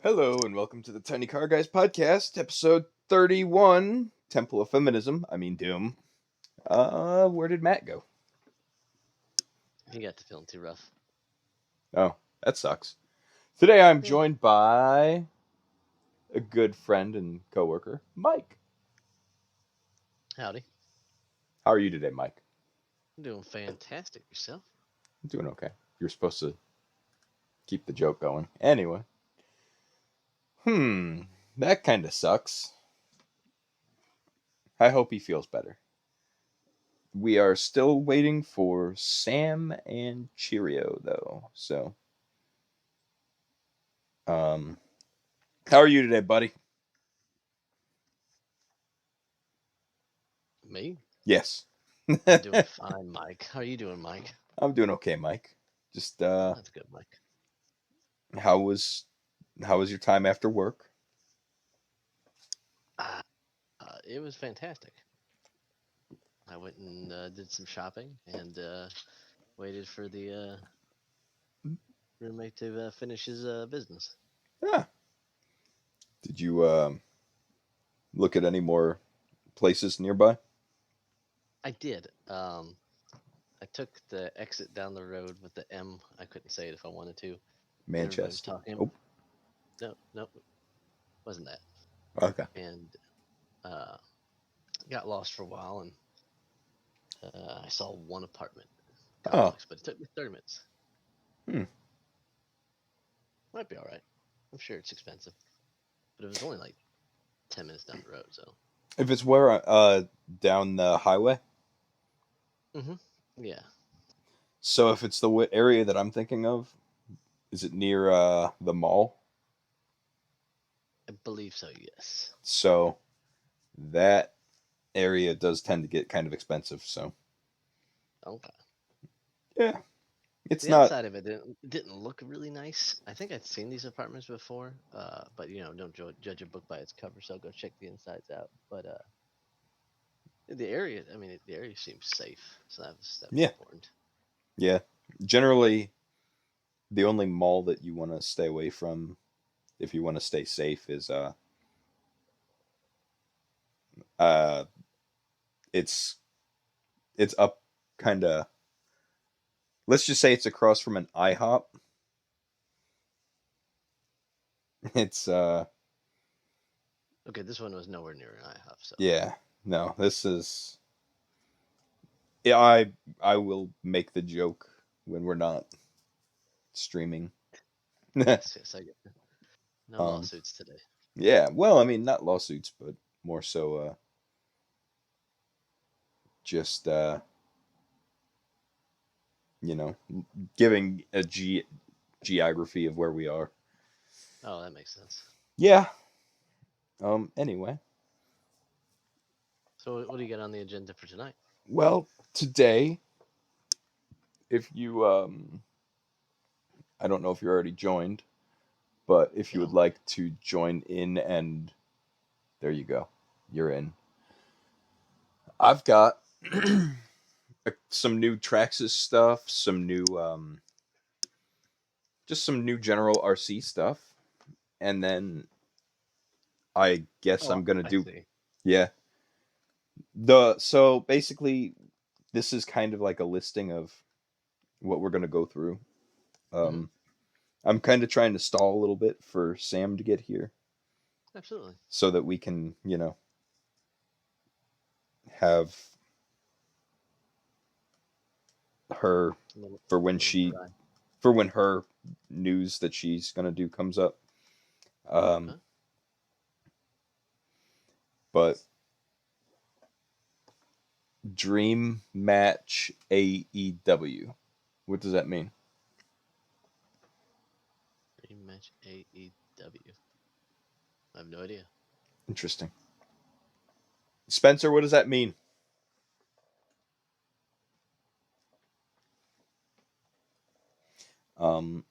Hello and welcome to the Tiny Car Guys podcast, episode 31, Temple of Feminism, Doom. Where did Matt go? He got to feeling too rough. Oh, that sucks. Today I'm Yeah. joined by a good friend and coworker, Mike. Howdy. How are you today, Mike? I'm doing fantastic. Yourself? I'm doing okay. You're supposed to keep the joke going. Anyway. That kind of sucks. I hope he feels better. We are still waiting for Sam and Cheerio, though, so... How are you today, buddy? Me? Yes. I'm doing fine, Mike. How are you doing, Mike? I'm doing okay, Mike. Just That's good, Mike. how was your time after work? Uh, it was fantastic. I went and did some shopping and waited for the roommate to finish his business. Ah, did you look at any more places nearby? I did. I took the exit down the road with the M. I couldn't say it if I wanted to. Everybody was Manchester. talking. Oh, No, wasn't that. okay. And uh, got lost for a while, and I saw one apartment Oh, complex, but it took me 30 minutes. hmm. Might be all right. I'm sure it's expensive, but it was only like 10 minutes down the road. So, If it's where down the highway, yeah, so if it's the area that I'm thinking of, is it near the mall? I believe so. Yes. So that area does tend to get kind of expensive. So Okay. yeah, it's The not. outside of it didn't look really nice. I think I'd seen these apartments before, but don't judge a book by its cover. So go check the insides out. But the area, the area seems safe, so that was Yeah, important. yeah. Generally, the only mall that you want to stay away from if you want to stay safe is uh it's it's up kind of, let's just say it's across from an IHOP. It's Okay, this one was nowhere near an IHOP, so yeah, no, this is, yeah, I will make the joke when we're not streaming. yes, I get it. No um lawsuits today. yeah, well, not lawsuits, but more so just you know giving a geography of where we are. Oh, that makes sense. Yeah. Anyway, So, what do you got on the agenda for tonight? well, today, if you I don't know if you're already joined, but if you would No. like to join in, and there you go, you're in. I've got some new Traxxas stuff, some new just some new general RC stuff, and then I guess Oh, I'm gonna I do, see. yeah, the so basically this is kind of like a listing of what we're gonna go through. Hmm. Um, I'm kind of trying to stall a little bit for Sam to get here Absolutely. so that we can, have her A little, for a little dry. when her news that she's gonna do comes up. Um, Okay. but Dream Match AEW, what does that mean? Rematch AEW. I have no idea. Interesting. Spencer, what does that mean? Um,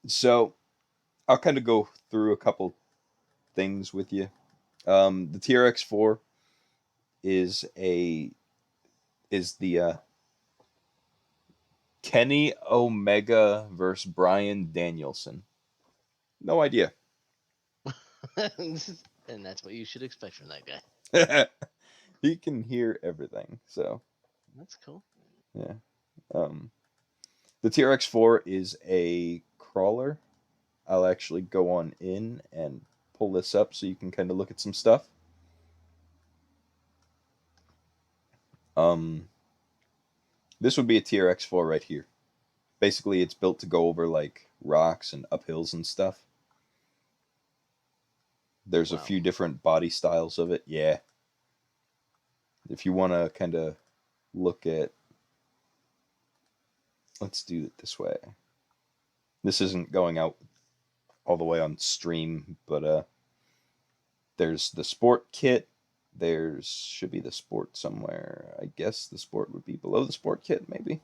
so I'll kind of go through a couple things with you. The TRX4 is a is the Kenny Omega versus Brian Danielson. No idea. And that's what you should expect from that guy. He can hear everything. So That's cool. yeah. Um, the TRX4 is a crawler. I'll actually go on in and pull this up so you can kind of look at some stuff. Um, this would be a TRX4 right here. Basically, it's built to go over like rocks and uphills and stuff. There's a Wow. few different body styles of it. Yeah. If you want to kind of look at, let's do it this way. This isn't going out all the way on stream, but there's the sport kit. There's should be the sport somewhere. I guess the sport would be below the sport kit, maybe.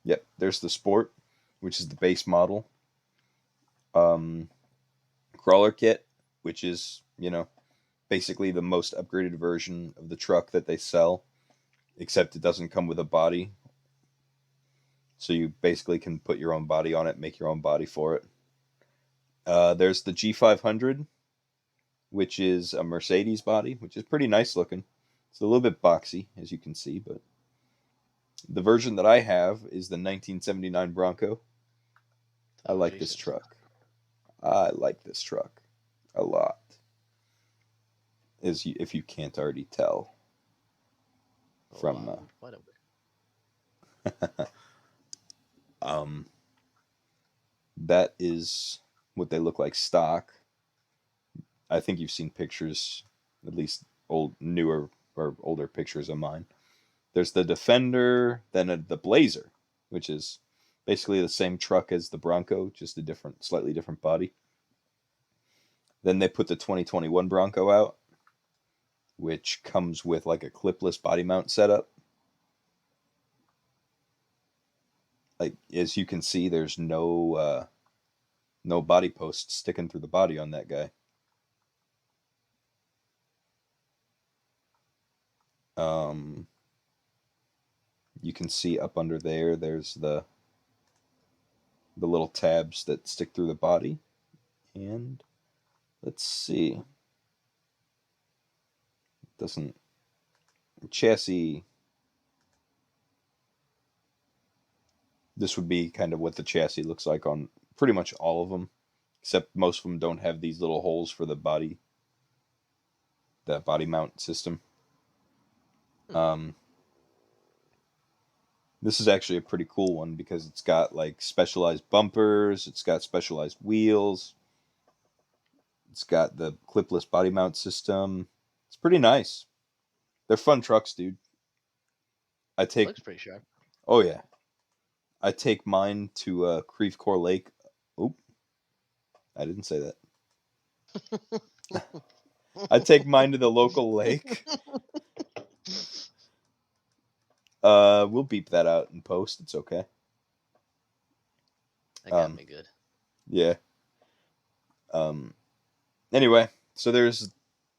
Yep, there's the sport, which is the base model. Um, crawler kit, which is basically the most upgraded version of the truck that they sell, except it doesn't come with a body. So you basically can put your own body on it, make your own body for it. There's the G500, which is a Mercedes body, which is pretty nice looking. It's a little bit boxy, as you can see, but the version that I have is the 1979 Bronco. I Oh like this Jesus. truck. I like this truck a lot, as if you can't already tell from Wow. What a um, that is what they look like stock. I think you've seen pictures, at least newer or older pictures of mine. There's the Defender, then the Blazer, which is basically the same truck as the Bronco, just a slightly different body. Then they put the 2021 Bronco out, which comes with like a clipless body mount setup. Like as you can see, there's no body post sticking through the body on that guy. Um, you can see up under there. There's the little tabs that stick through the body, and let's see, doesn't chassis. This would be kind of what the chassis looks like on pretty much all of them, except most of them don't have these little holes for the body mount system. Hmm. Um, this is actually a pretty cool one because it's got like specialized bumpers, it's got specialized wheels, it's got the clipless body mount system. It's pretty nice. They're fun trucks, dude. I It take looks pretty sharp. oh yeah, I take mine to Creve Coeur Lake. Oop, I didn't say that. I take mine to the local lake. We'll beep that out in post. It's okay. That got Um, me good. yeah. Um, anyway, so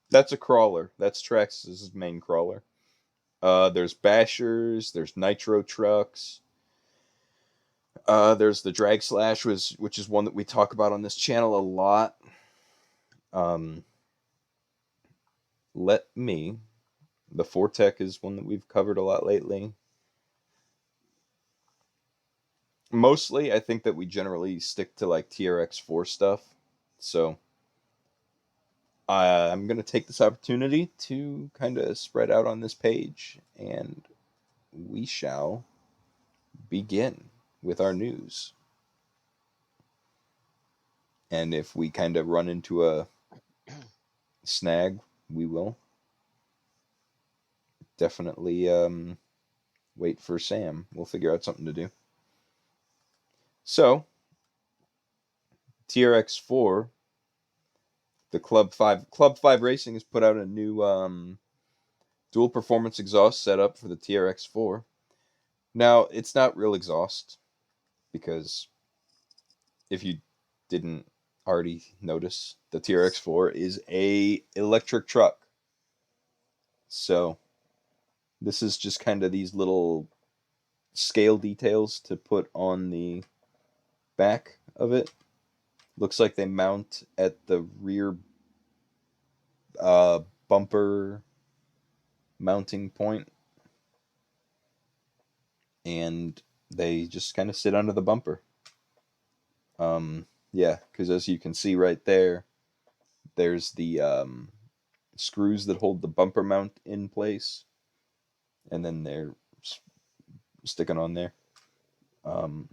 that's a crawler. That's Traxxas' main crawler. There's Bashers. There's Nitro trucks. There's the Drag Slash, which is one that we talk about on this channel a lot. Um, let me. The Fortec is one that we've covered a lot lately. Mostly, I think that we generally stick to like TRX4 stuff. So I'm going to take this opportunity to kind of spread out on this page, and we shall begin with our news. And if we kind of run into a snag, we will definitely wait for Sam. We'll figure out something to do. So, TRX4, the Club 5 Racing has put out a new dual performance exhaust setup for the TRX4. Now, it's not real exhaust because if you didn't already notice, the TRX4 is a electric truck. So, this is just kind of these little scale details to put on the back of it. Looks like they mount at the rear bumper mounting point, and they just kind of sit under the bumper. Yeah, because as you can see right there, there's the screws that hold the bumper mount in place, and then they're sticking on there. Um,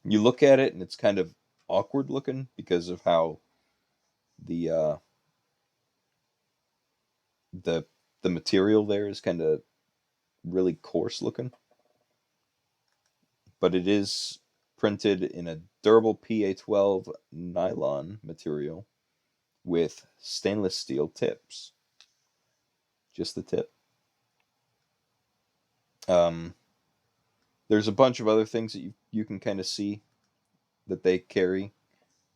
you look at it, and it's kind of awkward looking because of how the uh, the the material there is kind of really coarse looking, but it is printed in a durable PA12 nylon material with stainless steel tips. Just the tip. Um, there's a bunch of other things that you can kind of see that they carry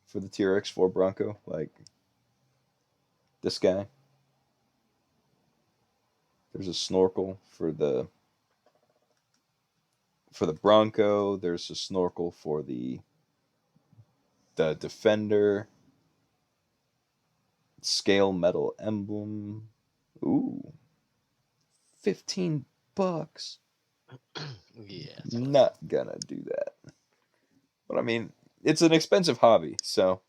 for the TRX4 Bronco, like this guy. There's a snorkel for the Bronco. There's a snorkel for the Defender. Scale metal emblem. Ooh, $15. Yeah, that's what I Not thought. gonna do that. But I mean, it's an expensive hobby, so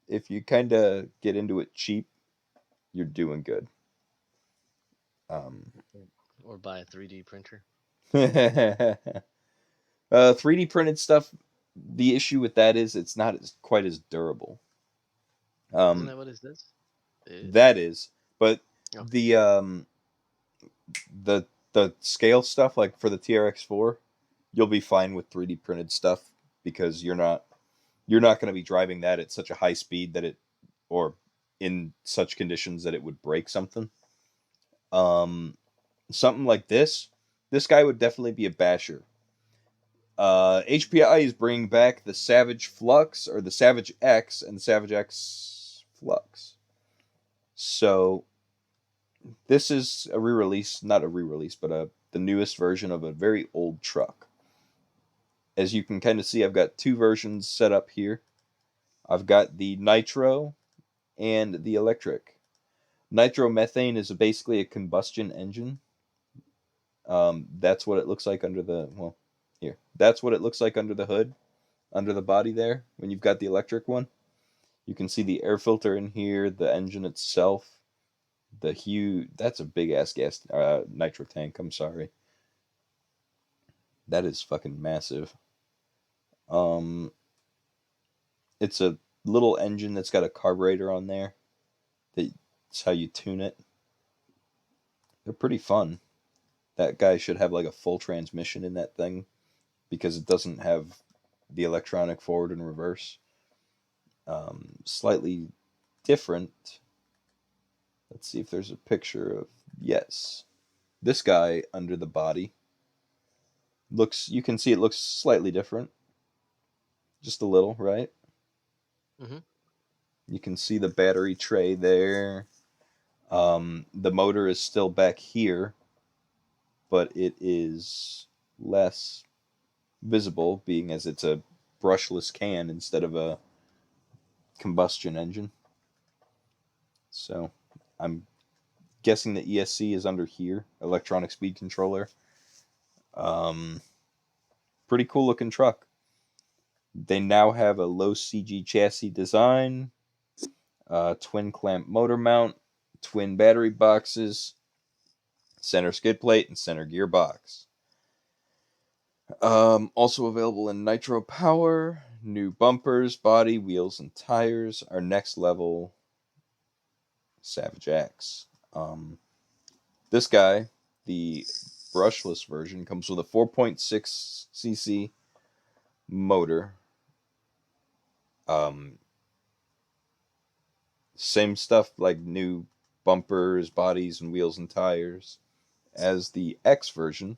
if you kind of get into it cheap, you're doing good. Um, Or buy a 3D printer. 3D printed stuff. The issue with that is it's not quite as durable. Isn't Um, that what it is? It is. that is, but Okay. the um, the the scale stuff, like for the TRX4, you'll be fine with 3D printed stuff because you're not going to be driving that at such a high speed that it or in such conditions that it would break something. Um, something like this guy would definitely be a basher. HPI is bringing back the Savage Flux or the Savage X and the Savage X Flux. So this is a re-release, not a re-release, but the newest version of a very old truck. As you can kind of see, I've got two versions set up here. I've got the Nitro and the electric. Nitromethane is basically a combustion engine. That's what it looks like under the well, here. That's what it looks like under the hood, under the body there. When you've got the electric one, you can see the air filter in here, the engine itself, the huge. That's a big ass gas nitro tank. I'm sorry, that is fucking massive. Um, it's a little engine that's got a carburetor on there. That's how you tune it. They're pretty fun. That guy should have like a full transmission in that thing because it doesn't have the electronic forward and reverse. Slightly different. Let's see if there's a picture of. Yes. This guy under the body looks, you can see it looks slightly different. Just a little, right? Hmm. You can see the battery tray there. The motor is still back here, but it is less visible, being as it's a brushless can instead of a combustion engine. So I'm guessing the ESC is under here, electronic speed controller. Um, Pretty cool looking truck. They now have a low CG chassis design, twin clamp motor mount, twin battery boxes, center skid plate, and center gearbox. Also available in Nitro Power, new bumpers, body, wheels, and tires. Our next level Savage X. This guy, the brushless version, comes with a 4.6cc motor. Um, Same stuff like new bumpers, bodies, and wheels and tires as the X version,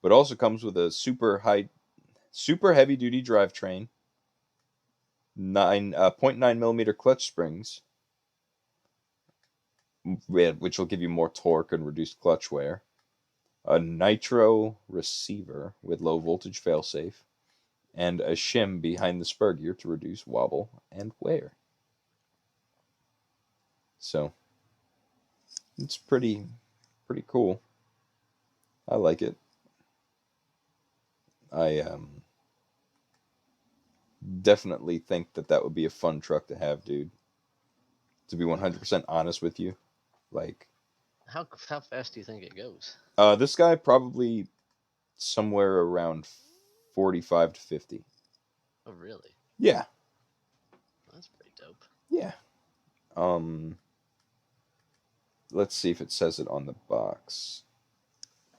but also comes with a super heavy duty drivetrain, 0.9 millimeter clutch springs, which will give you more torque and reduced clutch wear, a nitro receiver with low voltage failsafe, and a shim behind the spur gear to reduce wobble and wear. So it's pretty cool. I like it. I definitely think that that would be a fun truck to have, dude. To be Hmm. 100% honest with you, like How fast do you think it goes? this guy probably somewhere around 45 to 50. Oh, really? Yeah, That's pretty dope. yeah. Um, let's see if it says it on the box. Oh,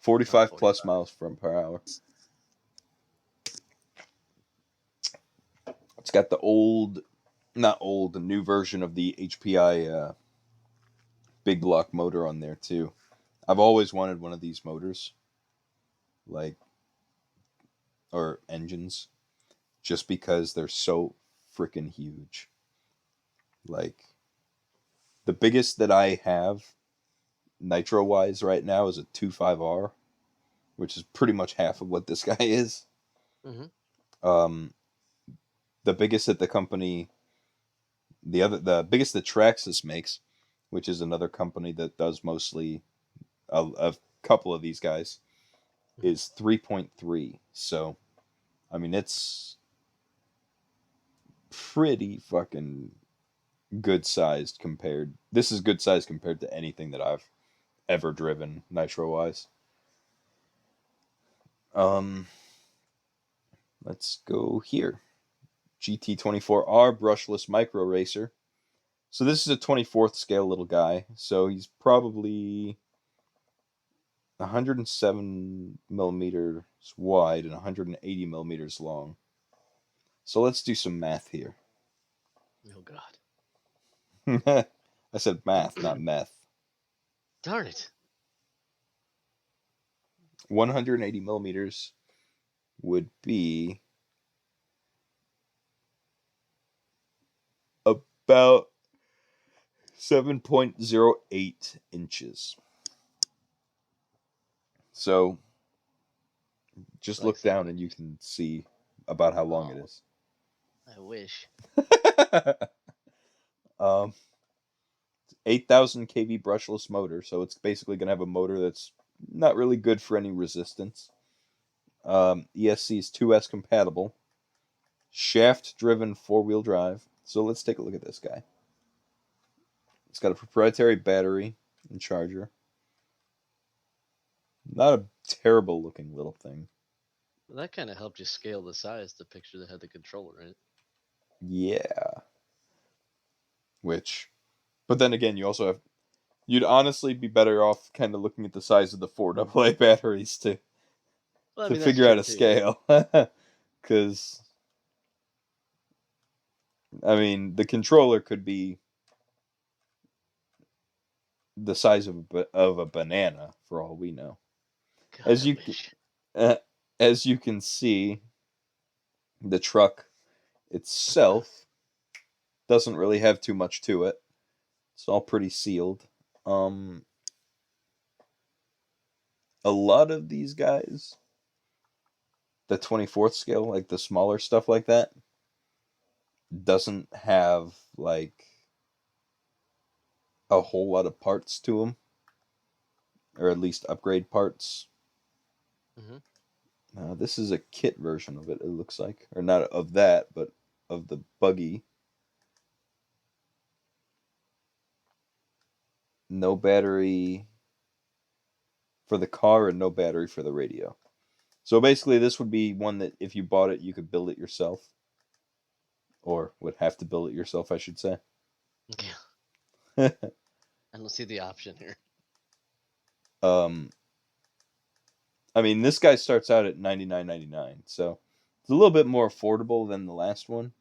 45 plus 45. miles per hour. It's got the old, not old, the new version of the HPI big block motor on there too. I've always wanted one of these motors, like, or engines, just because they're so freaking huge. Like, the biggest that I have, nitro wise, right now is a 25R, which is pretty much half of what this guy is. Hmm. Um, the biggest that the company, the biggest that Traxxas makes, which is another company that does mostly a couple of these guys, Hmm. is 3.3. So, I mean, it's pretty fucking good sized compared. This is good sized compared to anything that I've ever driven nitro wise. Um, let's go here. GT24R brushless micro racer. So this is a 24th scale little guy. So he's probably 107 millimeters wide and 180 millimeters long. So let's do some math here. Oh God. I said math, not meth. Darn it. 180 millimeters would be about 7.08 inches. So just Like look down 7 and you inches. can see about how long it Oh, is. I wish. um, 8,000 kV brushless motor, so it's basically going to have a motor that's not really good for any resistance. ESC is 2S compatible. Shaft driven 4-wheel drive. So let's take a look at this guy. It's got a proprietary battery and charger. Not a terrible looking little thing. Well, that kind of helped you scale the size. The picture that had the controller in it. Yeah. Which, but then again, you also have. You'd honestly be better off kind of looking at the size of the 4AA batteries Well, I to mean that's figure true out a too. Yeah. scale. Because, I mean, the controller could be the size of a banana for all we know. God, As I you wish. uh, as you can see, the truck itself doesn't really have too much to it. It's all pretty sealed. Um, a lot of these guys, the 24th scale, like the smaller stuff like that, doesn't have like a whole lot of parts to them, or at least upgrade parts. Hmm. This is a kit version of it. It looks like, or not of that, but of the buggy. No battery for the car and no battery for the radio. So basically, this would be one that if you bought it, you could build it yourself, or would have to build it yourself, I should say. Yeah. I don't see the option here. um, I mean, this guy starts out at 99.99, so it's a little bit more affordable than the last one.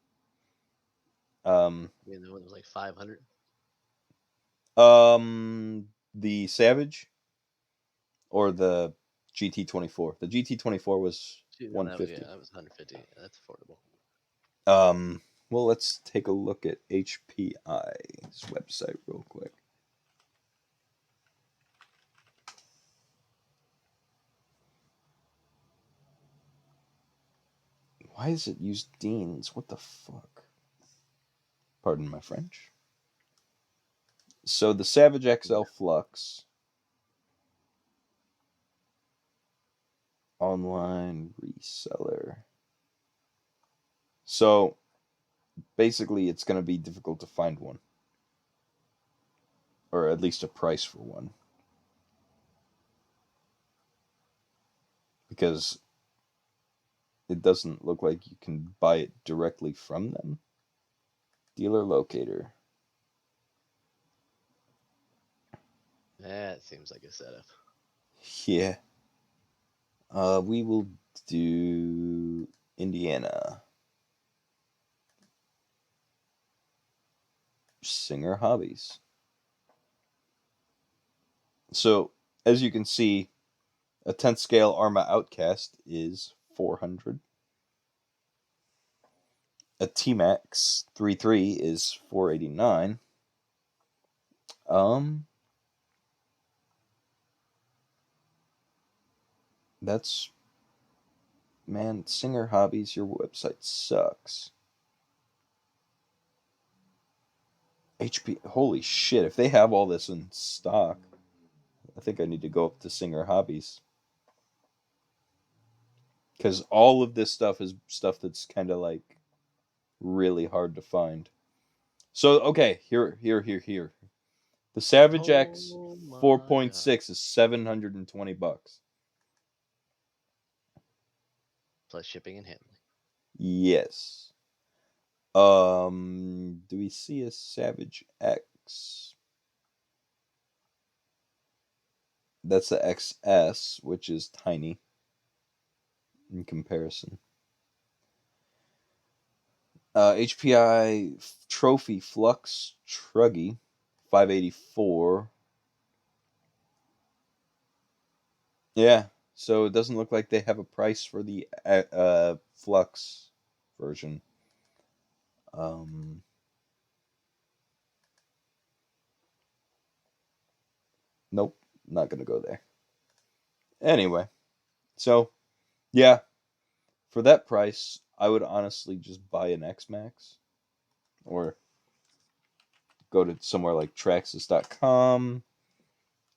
Um, I mean, the one was like 500. the Savage or the GT24. The GT24 was Dude, no, that was yeah, 150. that was 150. Yeah, that's affordable. Well, let's take a look at HPI's website real quick. Why does it use Dean's? What the fuck? Pardon my French. So the Savage XL Flux online reseller. So basically, it's going to be difficult to find one, or at least a price for one, because it doesn't look like you can buy it directly from them. Dealer locator. That seems like a setup. Yeah. We will do Indiana. Singer hobbies. So, as you can see, a 10th scale Arma Outcast is 400. A T-Max 3.3 is 489. Um, that's man, Singer Hobbies, your website sucks. HP, holy shit! If they have all this in stock, I think I need to go up to Singer Hobbies because all of this stuff is stuff that's kind of like really hard to find. So okay, here. The Savage X Oh my god. 4.6 is $720. Plus shipping and handling. Yes. Do we see a Savage X? That's the XS, which is tiny in comparison. HPI Trophy Flux Truggy 584. Yeah, so it doesn't look like they have a price for the Flux version. Um, nope, not gonna go there. Anyway, so yeah, for that price, I would honestly just buy an X Max or go to somewhere like Traxxas.com,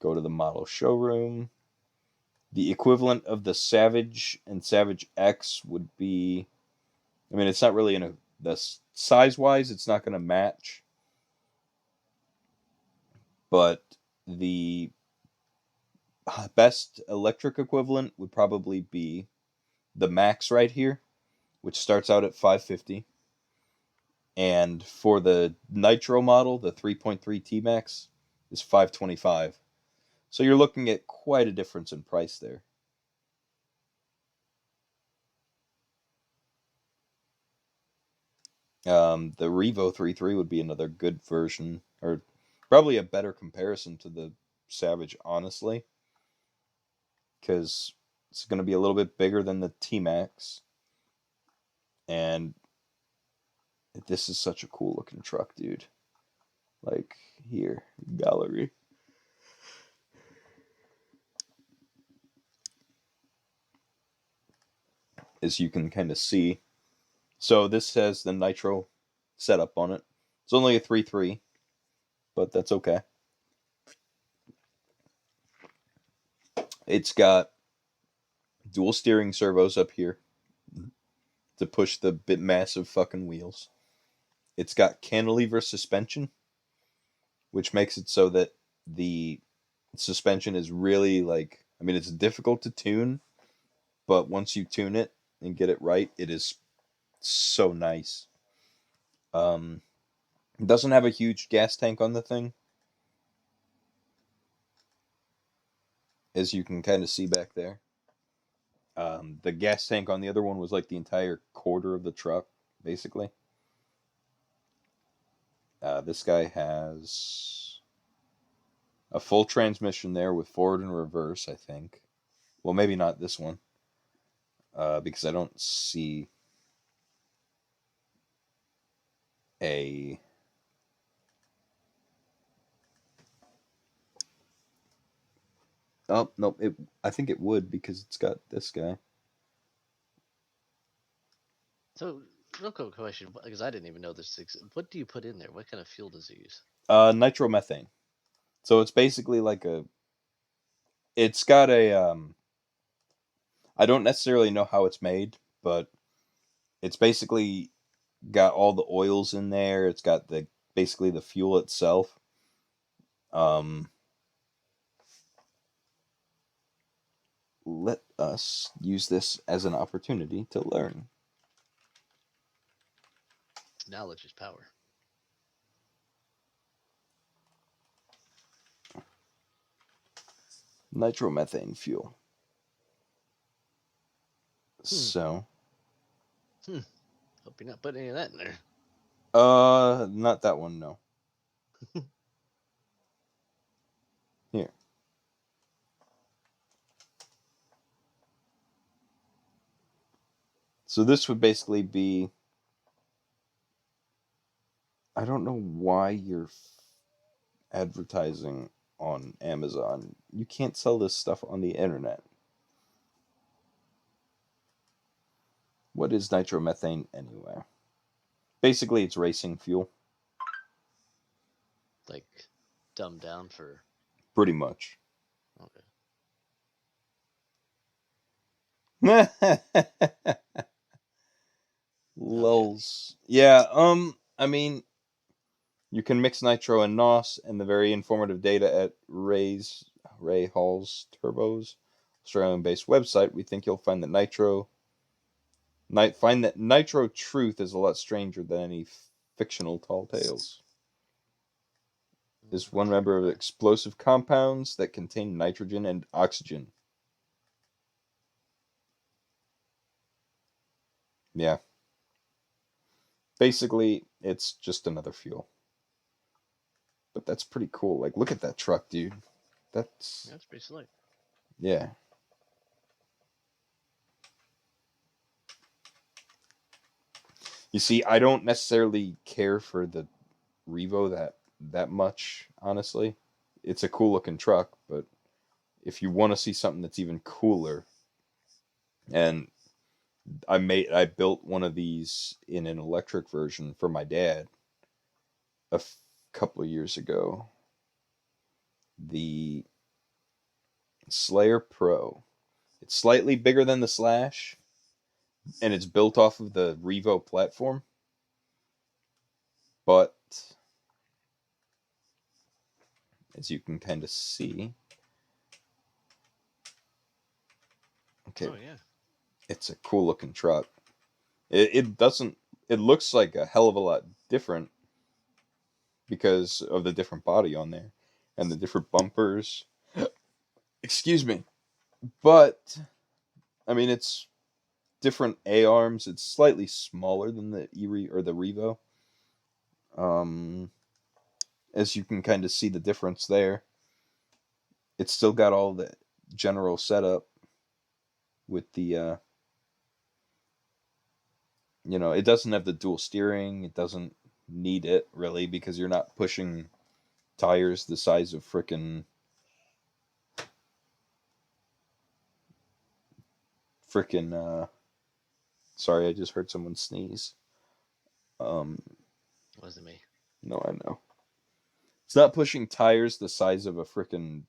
go to the model showroom. The equivalent of the Savage and Savage X would be, I mean, it's not really in a, the size wise, it's not going to match, but the best electric equivalent would probably be the Max right here, which starts out at 550. And for the Nitro model, the 3.3 T Max is 525. So you're looking at quite a difference in price there. The Revo 3.3 would be another good version, or probably a better comparison to the Savage, honestly, because it's going to be a little bit bigger than the T Max. And this is such a cool looking truck, dude. Like, here, gallery. As you can kind of see. So this has the Nitro setup on it. It's only a 3.3, but that's okay. It's got dual steering servos up here to push the bit massive fucking wheels. It's got cantilever suspension, which makes it so that the suspension is really like, I mean, it's difficult to tune, but once you tune it and get it right, it is so nice. Um, it doesn't have a huge gas tank on the thing, as you can kind of see back there. The gas tank on the other one was like the entire quarter of the truck, basically. This guy has a full transmission there with forward and reverse, I think. Well, maybe not this one, because I don't see a. Oh no! It. I think it would because it's got this guy. So, real quick question, because I didn't even know this. What do you put in there? What kind of fuel does it use? Nitromethane. So it's basically like a. It's got a. I don't necessarily know how it's made, but it's basically got all the oils in there. It's got the basically the fuel itself. Um, let us use this as an opportunity to learn. Knowledge is power. Nitromethane fuel. So, Hope you're not putting any of that in there. not that one, no. Here. So this would basically be. I don't know why you're advertising on Amazon. You can't sell this stuff on the internet. What is nitromethane anyway? Basically, it's racing fuel. Like dumbed down for. Pretty much. Okay. Lulz. Yeah, I mean, you can mix nitro and NOS, and the very informative data at Ray Hall's Turbos, Australian-based website. We think you'll find that nitro truth is a lot stranger than any fictional tall tales. Is one member of explosive compounds that contain nitrogen and oxygen. Yeah. Basically, it's just another fuel. But that's pretty cool. Like, look at that truck, dude. That's pretty slick. Yeah. You see, I don't necessarily care for the Revo that much, honestly. It's a cool looking truck, but if you want to see something that's even cooler, and I built one of these in an electric version for my dad couple of years ago. The Slayer Pro. It's slightly bigger than the Slash, and it's built off of the Revo platform. But as you can kind of see, okay, Oh yeah. it's a cool looking truck. It doesn't. It looks like a hell of a lot different because of the different body on there and the different bumpers. Excuse me, but I mean it's different A arms. It's slightly smaller than the or the Revo. As you can kind of see the difference there. It's still got all the general setup with the it doesn't have the dual steering. It doesn't need it really because you're not pushing tires the size of frickin' sorry, I just heard someone sneeze. Wasn't me. No, I know. It's not pushing tires the size of a frickin'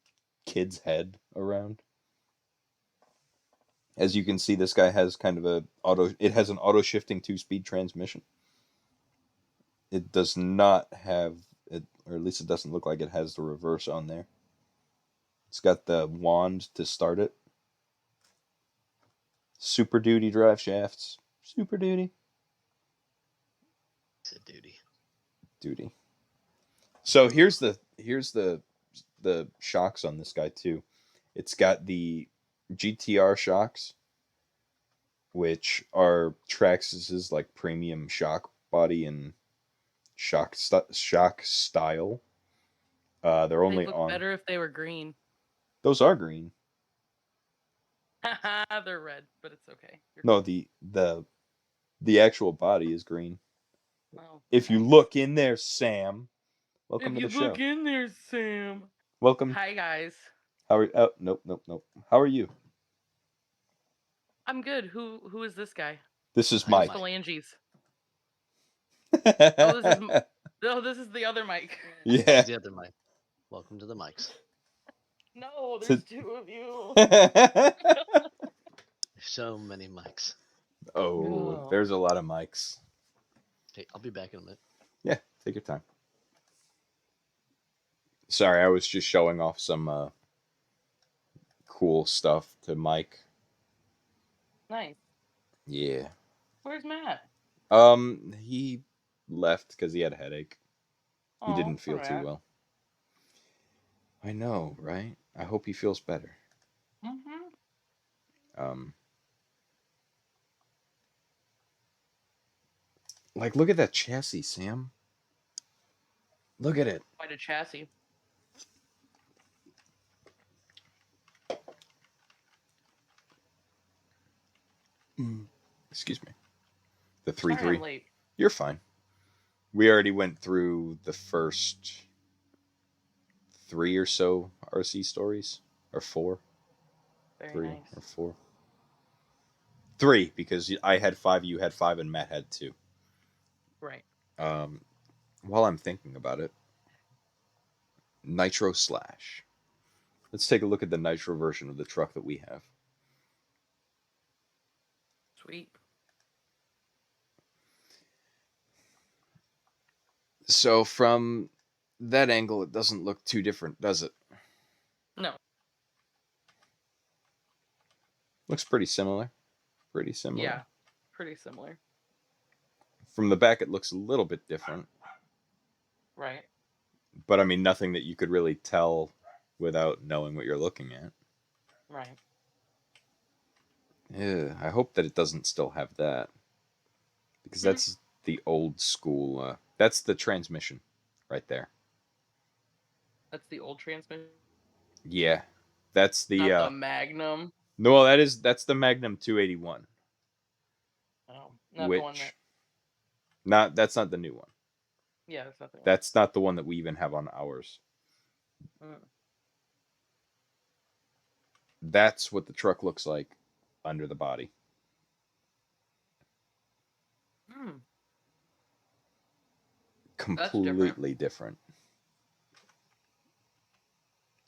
kid's head around. As you can see, this guy has kind of it has an auto shifting 2-speed transmission. It does not have it, or at least it doesn't look like it has the reverse on there. It's got the wand to start it. Super Duty drive shafts. Super Duty. Said duty. Duty. So here's the shocks on this guy too. It's got the Gtr Shocks, which are Traxxas's like premium shock body and shock style. They're They only look on. better if they were green. Those are green. They're red, but it's okay. No, the actual body is green. Oh, If you nice. look in there, Sam. Welcome If to you the show. look in there, Sam. Welcome. Hi guys. How are you? Oh, nope. How are you? I'm good. Who is this guy? This is I'm Mike. Phalanges. Oh, Oh, this is the other Mike. yeah. The other Mike. Welcome to the mics. No, there's two of you. So many mics. Oh, No. there's a lot of mics. Hey, I'll be back in a minute. Yeah, take your time. Sorry, I was just showing off some cool stuff to Mike. Nice. Yeah. Where's Matt? He left because he had a headache. He Oh, didn't feel poor too Matt. well. I know, right? I hope he feels better. Mm-hmm. Um, like, look at that chassis, Sam. Look at it. Quite a chassis. Excuse me. The Sorry 3-3. I'm late. You're fine. We already went through the first 3 or so RC stories, or 4. Very 3 nice. or 4. 3, because I had 5, you had 5, and Matt had 2. Right. While I'm thinking about it, Nitro Slash. Let's take a look at the Nitro version of the truck that we have. Sweet. So from that angle, it doesn't look too different, does it? No. Looks pretty similar. Pretty similar. Yeah. Pretty similar. From the back, it looks a little bit different. Right. But I mean, nothing that you could really tell without knowing what you're looking at. Right. Yeah, I hope that it doesn't still have that. Because that's the old school. That's the transmission right there. That's the old transmission. Yeah. That's the. Not the Magnum. No, that's the Magnum 281. Oh, not the one Which. that. That's not the new one. Yeah, that's not the one. That's not the one that we even have on ours. That's what the truck looks like under the body. Completely different.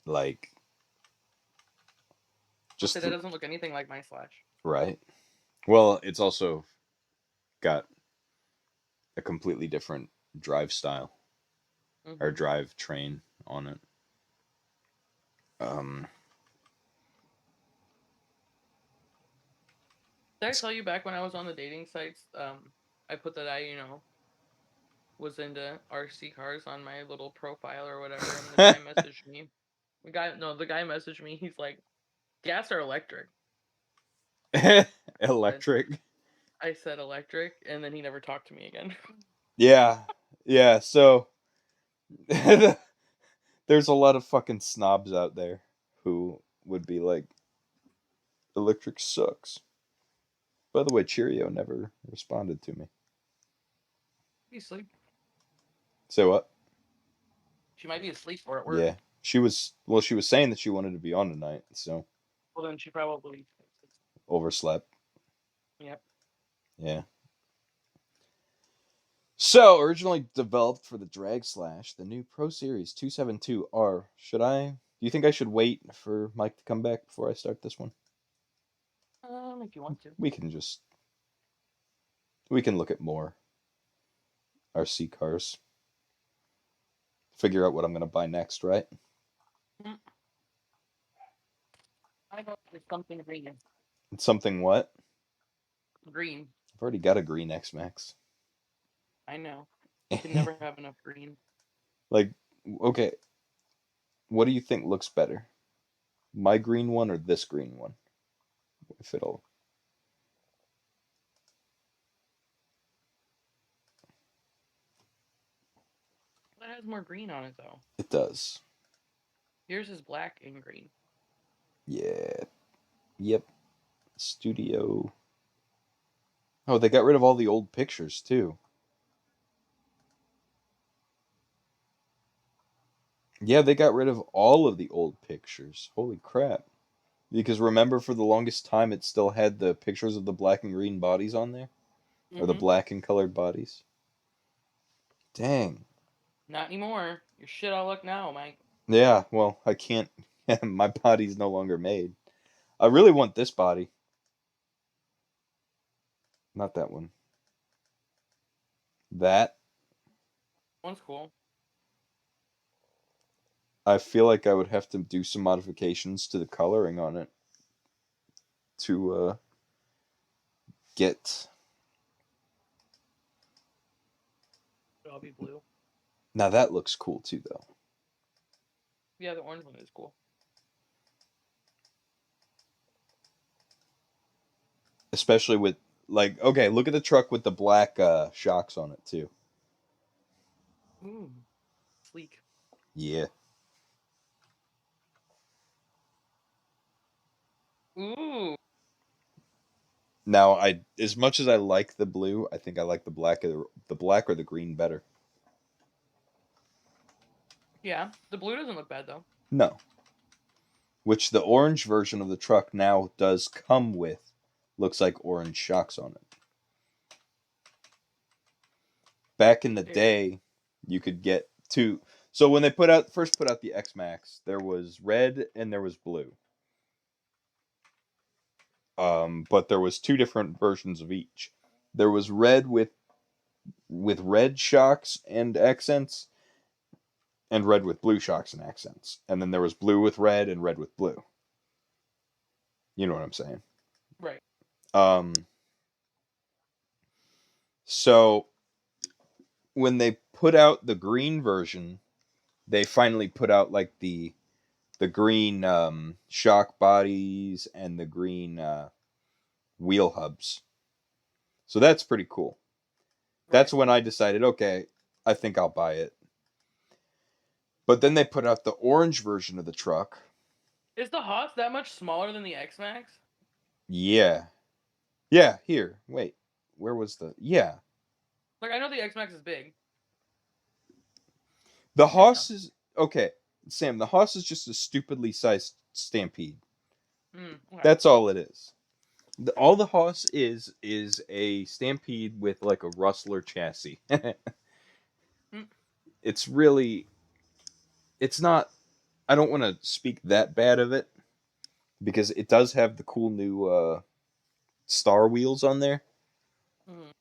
Like, just that doesn't look anything like my Slash. Right. Well, it's also got a completely different drive style or drive train on it. Did I tell you back when I was on the dating sites? I put that I, was into RC cars on my little profile or whatever, and the guy messaged me. The guy messaged me. He's like, "Gas or electric?" Electric. I said electric, and then he never talked to me again. Yeah. So there's a lot of fucking snobs out there who would be like, electric sucks. By the way, Cheerio never responded to me. Be asleep. Say what? She might be asleep or at work. Yeah. She was saying that she wanted to be on tonight, so. Well, then she probably overslept. Yep. Yeah. So, originally developed for the Drag Slash, the new Pro Series 272R. Do you think I should wait for Mike to come back before I start this one? If you want to. We can look at more RC cars. Figure out what I'm going to buy next, right? I know it's something green. It's something what? Green. I've already got a green X-Max. I know. You can never have enough green. Like, okay. What do you think looks better? My green one or this green one? If it'll... It has more green on it, though. It does. Yours is black and green. Yeah. Yep. Studio. Oh, they got rid of all the old pictures, too. Yeah, they got rid of all of the old pictures. Holy crap. Because remember, for the longest time, it still had the pictures of the black and green bodies on there? Or the black and colored bodies? Dang. Not anymore. You're shit out of luck now, Mike. Yeah, well, I can't. My body's no longer made. I really want this body, not that one. That One's cool. I feel like I would have to do some modifications to the coloring on it to get. It'll be blue. Now that looks cool too, though. Yeah, the orange one is cool. Especially with like, okay, look at the truck with the black shocks on it too. Ooh, sleek. Yeah. Ooh. Now, I as much as I like the blue, I think I like the black or the green better. Yeah, the blue doesn't look bad though. No, which the orange version of the truck now does come with. Looks like orange shocks on it. Back in the There. day, you could get two. So when they put out the X Max, there was red and there was blue. But there was two different versions of each. There was red with red shocks and accents, and red with blue shocks and accents. And then there was blue with red and red with blue. You know what I'm saying? Right. Um, so when they put out the green version, they finally put out like the green shock bodies and the green wheel hubs. So that's pretty cool. That's Right. when I decided, okay, I think I'll buy it. But then they put out the orange version of the truck. Is the Haas that much smaller than the X Max? Yeah. Yeah, here. Wait. Where was the. Yeah. Like I know the X Max is big. The Yeah. Haas is. Okay, Sam, the Haas is just a stupidly sized Stampede. Okay. That's all it is. All the Haas is a Stampede with like a Rustler chassis. Mm. It's really. It's not. I don't want to speak that bad of it because it does have the cool new star wheels on there, Mm.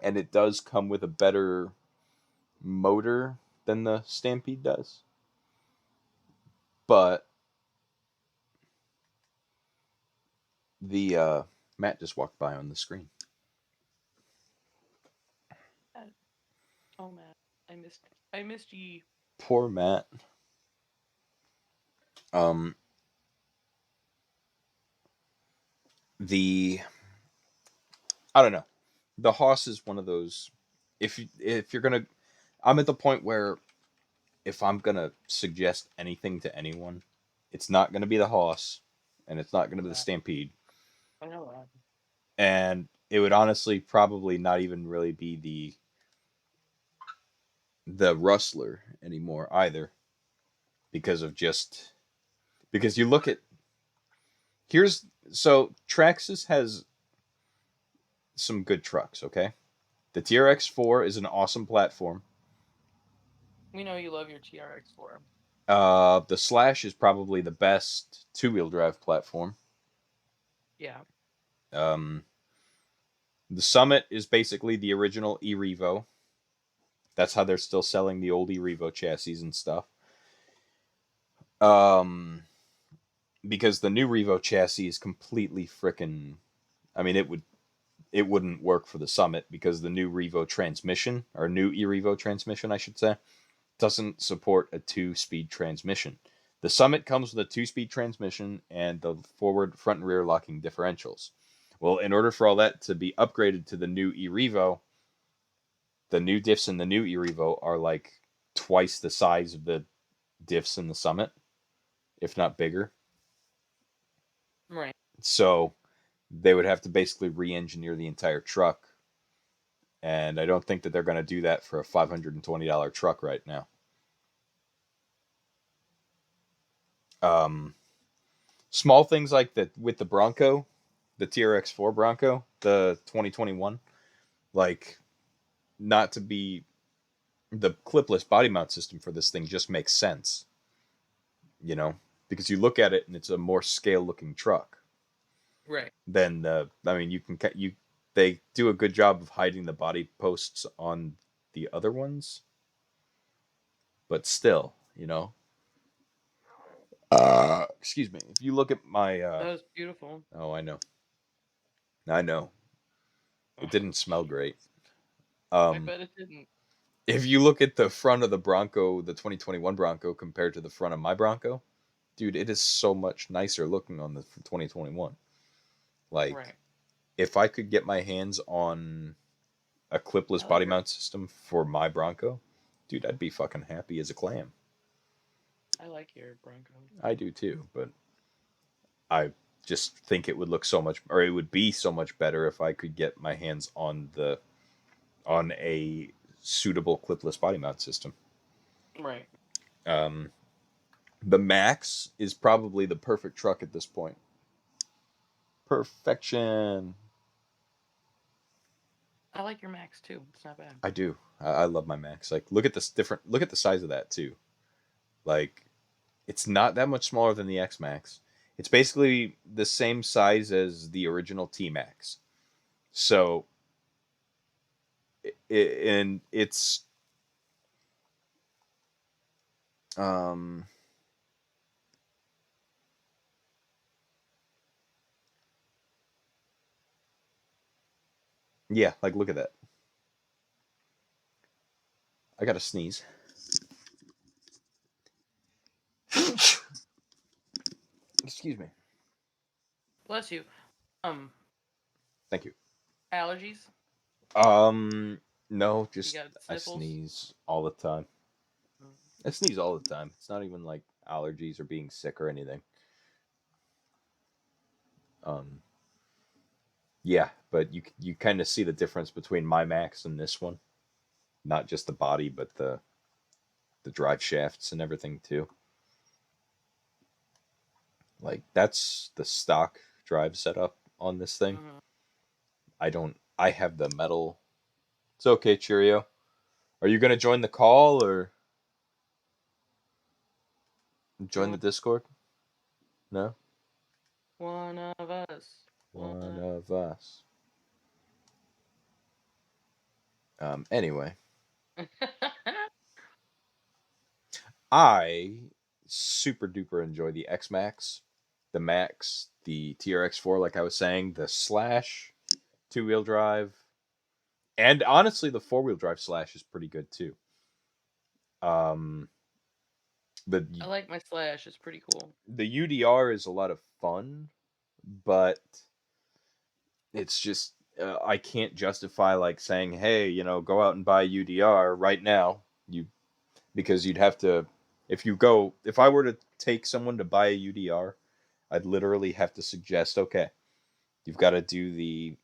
and it does come with a better motor than the Stampede does. But the Matt just walked by on the screen. Oh man, I missed ye. Poor Matt. Um, the I don't know. The Haas is one of those. If you're gonna, I'm at the point where if I'm gonna suggest anything to anyone, it's not gonna be the Haas, and it's not gonna be the Stampede, I know that. and it would honestly probably not even really be the Rustler anymore either, because of just because you look at here's so Traxxas has some good trucks. Okay, the TRX4 is an awesome platform. We know you love your TRX4. The Slash is probably the best two-wheel drive platform. Yeah. Um, the Summit is basically the original E-Revo. That's how they're still selling the old E-Revo chassis and stuff. Um, because the new Revo chassis is completely frickin'. I mean, it wouldn't work for the Summit because the new Revo transmission or new E-Revo transmission, I should say, doesn't support a two-speed transmission. The Summit comes with a two-speed transmission and the forward, front, and rear locking differentials. Well, in order for all that to be upgraded to the new E-Revo, the new diffs in the new E-Revo are like twice the size of the diffs in the Summit, if not bigger. Right. So they would have to basically re-engineer the entire truck, and I don't think that they're going to do that for a $520 truck right now. Um, Small things like that with the Bronco, the TRX4 Bronco, the 2021, like not to be the clipless body mount system for this thing just makes sense, you know, because you look at it and it's a more scale looking truck Right. than I mean, they do a good job of hiding the body posts on the other ones, but still, you know. Excuse me. If you look at my That was beautiful. oh, I know, it didn't smell great. I Um, bet it didn't. if you look at the front of the Bronco, the 2021 Bronco compared to the front of my Bronco, dude, it is so much nicer looking on the 2021. Like, Right. if I could get my hands on a clipless I like body your mount system for my Bronco, dude, I'd be fucking happy as a clam. Bronco. I do too, but I just think it would look so much, or it would be so much better if I could get my hands on a suitable clipless body mount system. Right. Um, the Max is probably the perfect truck at this point. Perfection. I like your Max too. It's not bad. I do. I love my Max. Like, look at this different. Look at the size of that too. Like, it's not that much smaller than the X Max. It's basically the same size as the original T Max. So, and it's um yeah, like look at that. I got to sneeze. Excuse me. Bless you. Um, Thank you. allergies? Um, no, You just got I sniffles? sneeze all the time. Mm. I sneeze all the time. It's not even like allergies or being sick or anything. Um, yeah, but you kind of see the difference between my Max and this one. Not just the body, but the drive shafts and everything too. Like that's the stock drive setup on this thing. Mm-hmm. I don't. I have the metal. It's okay, Cheerio. Are you gonna join the call or join the Cool. Discord? No. One of us. One of us. Anyway, I super duper enjoy the X Max, the Max, the TRX4. Like I was saying, the Slash 2-wheel drive, and honestly, the 4-wheel drive Slash is pretty good too. Um, the I like my Slash. It's pretty cool. the UDR is a lot of fun, but it's just I can't justify like saying, hey, go out and buy UDR right now. Because you'd have to if I were to take someone to buy a UDR, I'd literally have to suggest, okay, you've got to do the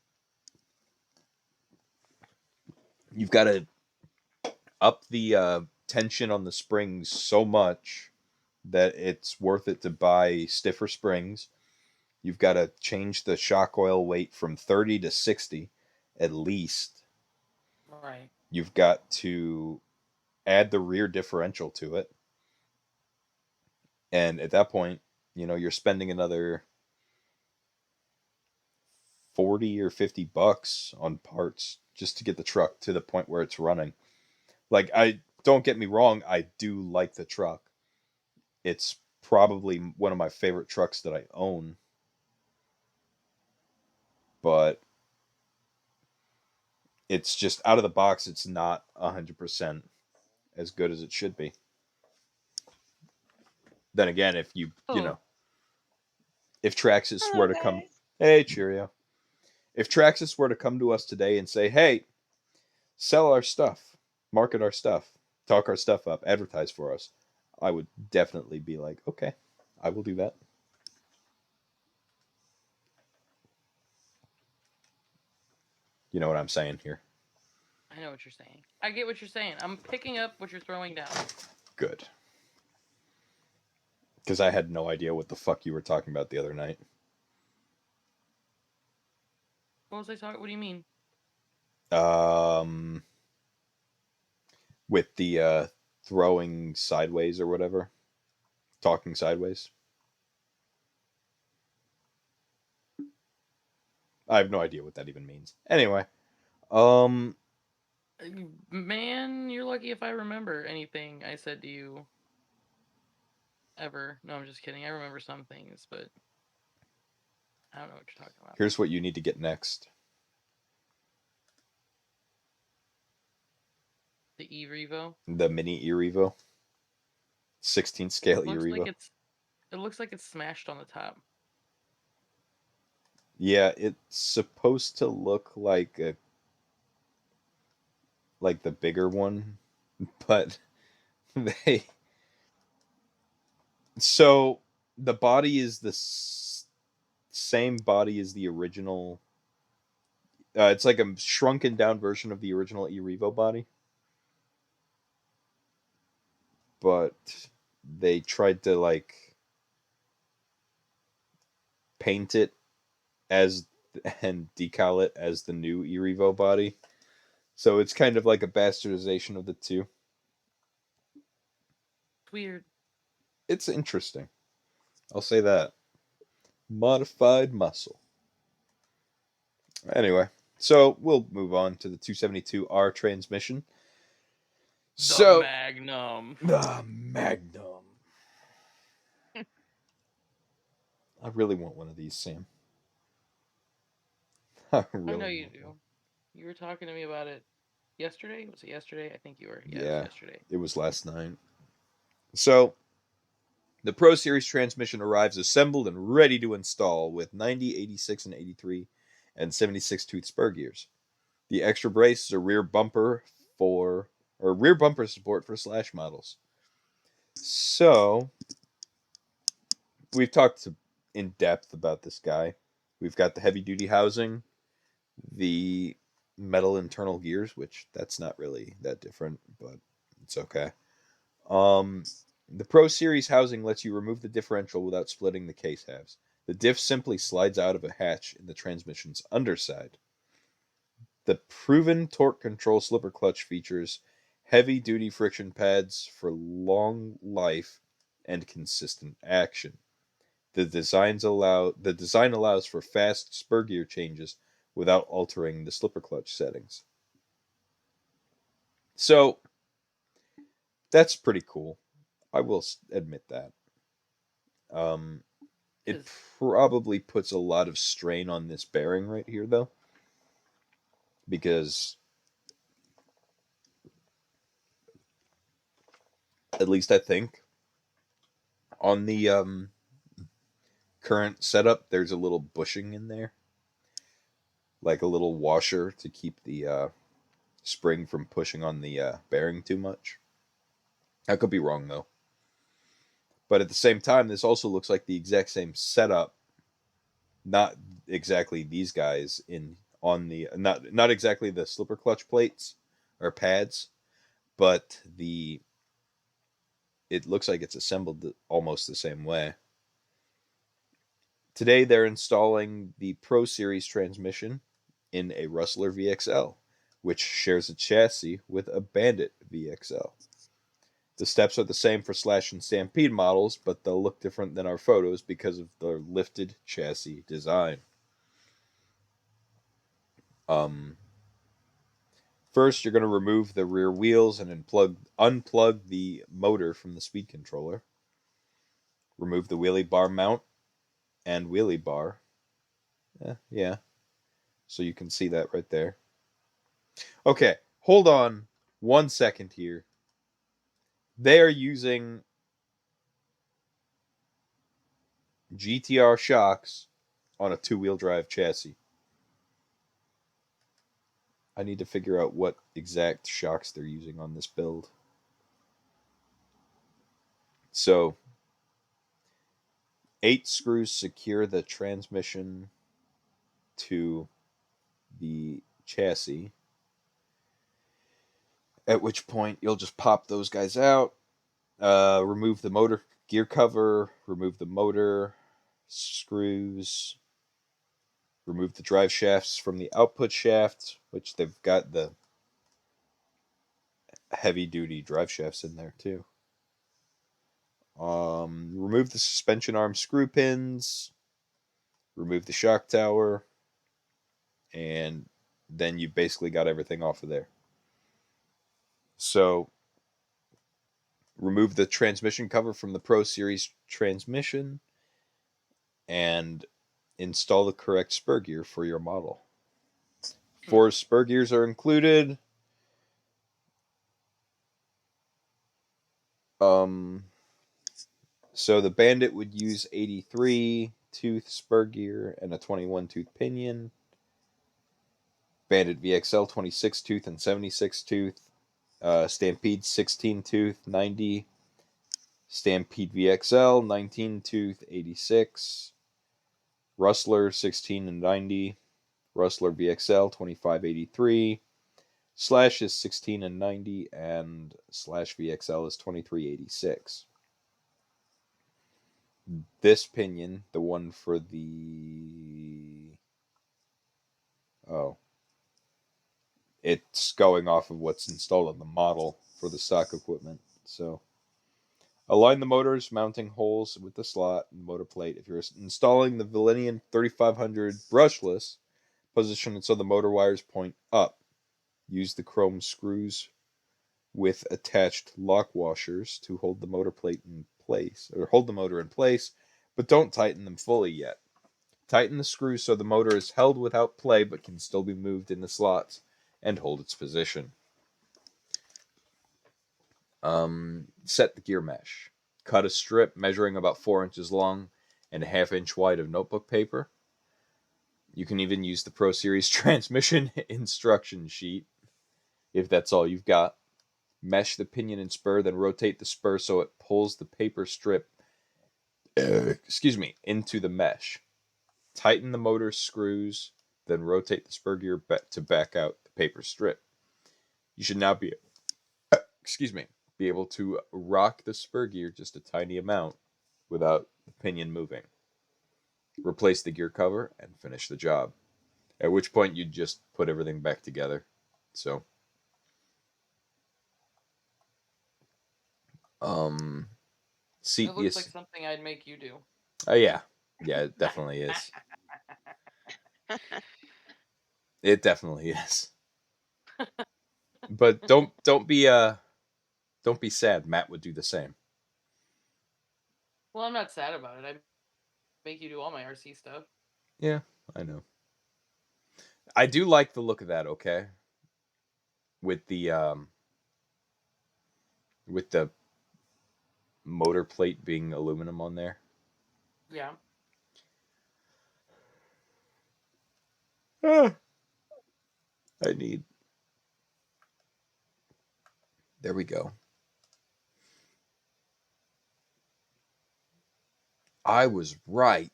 you've got to up the tension on the springs so much that it's worth it to buy stiffer springs. You've got to change the shock oil weight from 30 to 60 at least. Right. You've got to add the rear differential to it. And at that point, you're spending another 40 or 50 bucks on parts just to get the truck to the point where it's running. Like, I don't get me wrong, I do like the truck. It's probably one of my favorite trucks that I own, but it's just out of the box, it's not 100% as good as it should be. Then again, if Oh. if Traxxas Hello, were to come, guys. hey, Cheerio. If Traxxas were to come to us today and say, hey, sell our stuff, market our stuff, talk our stuff up, advertise for us, I would definitely be like, okay, I will do that. You know what I'm saying here? I know what you're saying. I get what you're saying. I'm picking up what you're throwing down. Good. Because I had no idea what the fuck you were talking about the other night. What was I talking? What do you mean? Um, with the throwing sideways or whatever, talking sideways. I have no idea what that even means. Anyway, um, Man, you're lucky if I remember anything I said to you ever. No, I'm just kidding. I remember some things, but I don't know what you're talking about. here's what you need to get next: The E-Revo. the mini Erevo, 16 scale It looks like Erevo. it's smashed on the top. Yeah, it's supposed to look like the bigger one, but they so the body is the same body as the original. It's like a shrunken down version of the original Erevo body, but they tried to like paint it as and decal it as the new Erevo body. So it's kind of like a bastardization of the two. It's weird. It's interesting. I'll say that. Modified muscle. Anyway, so we'll move on to the 272R transmission. The So, Magnum. the Magnum. I really want one of these, Sam. I really I know you want do. one. You were talking to me about it yesterday. Was it yesterday? I think you were. Yeah, it was Yeah, yesterday. it was last night. So, the Pro Series transmission arrives assembled and ready to install with 90, 86, and 83 and 76 tooth spur gears. The extra brace is a rear bumper support for slash models. So, we've talked in depth about this guy. We've got the heavy duty housing, the metal internal gears, which that's not really that different, but it's okay. Um, the Pro Series housing lets you remove the differential without splitting the case halves. The diff simply slides out of a hatch in the transmission's underside. The proven torque control slipper clutch features heavy duty friction pads for long life and consistent action. The design allows for fast spur gear changes without altering the slipper clutch settings. So that's pretty cool. I will admit that. Um, it Is probably puts a lot of strain on this bearing right here, though, because at least I think on the current setup, there's a little bushing in there, like a little washer to keep the spring from pushing on the bearing too much. I could be wrong though. But at the same time, this also looks like the exact same setup. Not exactly these guys in on the not exactly the slipper clutch plates or pads, but the it looks like it's assembled almost the same way. Today they're installing the Pro Series transmission in a Rustler VXL, which shares a chassis with a Bandit VXL. The steps are the same for Slash and Stampede models, but they'll look different than our photos because of the lifted chassis design. Um, First, you're going to remove the rear wheels and unplug the motor from the speed controller. Remove the wheelie bar mount and wheelie bar. Yeah, so you can see that right there. Okay, hold on 1 second here. They are using Gtr Shocks on a two-wheel drive chassis. I need to figure out what exact shocks they're using on this build. So, 8 screws secure the transmission to the chassis, at which point you'll just pop those guys out, remove the motor gear cover, remove the motor screws, remove the drive shafts from the output shaft, which they've got the heavy duty drive shafts in there too. Remove the suspension arm screw pins, remove the shock tower, and then you basically got everything off of there. So remove the transmission cover from the Pro Series transmission and install the correct spur gear for your model. 4 spur gears are included. So the Bandit would use 83 tooth spur gear and a 21 tooth pinion. Bandit VXL 26 tooth and 76 tooth. Stampede 16 tooth 90. Stampede VXL 19 tooth 86. Rustler 16 and 90. Rustler VXL 2583. Slash is 16 and 90, and Slash VXL is 2386. This pinion, the one for the... Oh. It's going off of what's installed on the model for the stock equipment. So, align the motor's mounting holes with the slot and motor plate. If you're installing the Valenian 3500 brushless, position it so the motor wires point up. Use the chrome screws with attached lock washers to hold the motor plate in place, or hold the motor in place, but don't tighten them fully yet. Tighten the screws so the motor is held without play but can still be moved in the slots and hold its position. Set the gear mesh. Cut a strip measuring about 4 inches long and a ½ inch wide of notebook paper. You can even use the Pro Series transmission instruction sheet if that's all you've got. Mesh the pinion and spur, then rotate the spur so it pulls the paper strip into the mesh. Tighten the motor screws, then rotate the spur gear to back out the paper strip. You should now be able to rock the spur gear just a tiny amount without the pinion moving. Replace the gear cover and finish the job. At which point you'd just put everything back together. So, seat It looks like something I'd make you do. Oh yeah, it definitely is. It definitely is. But don't be sad. Matt would do the same. Well, I'm not sad about it. I make you do all my RC stuff. Yeah, I know. I do like the look of that. Okay, with the motor plate being aluminum on there. Yeah. I need. There we go. I was right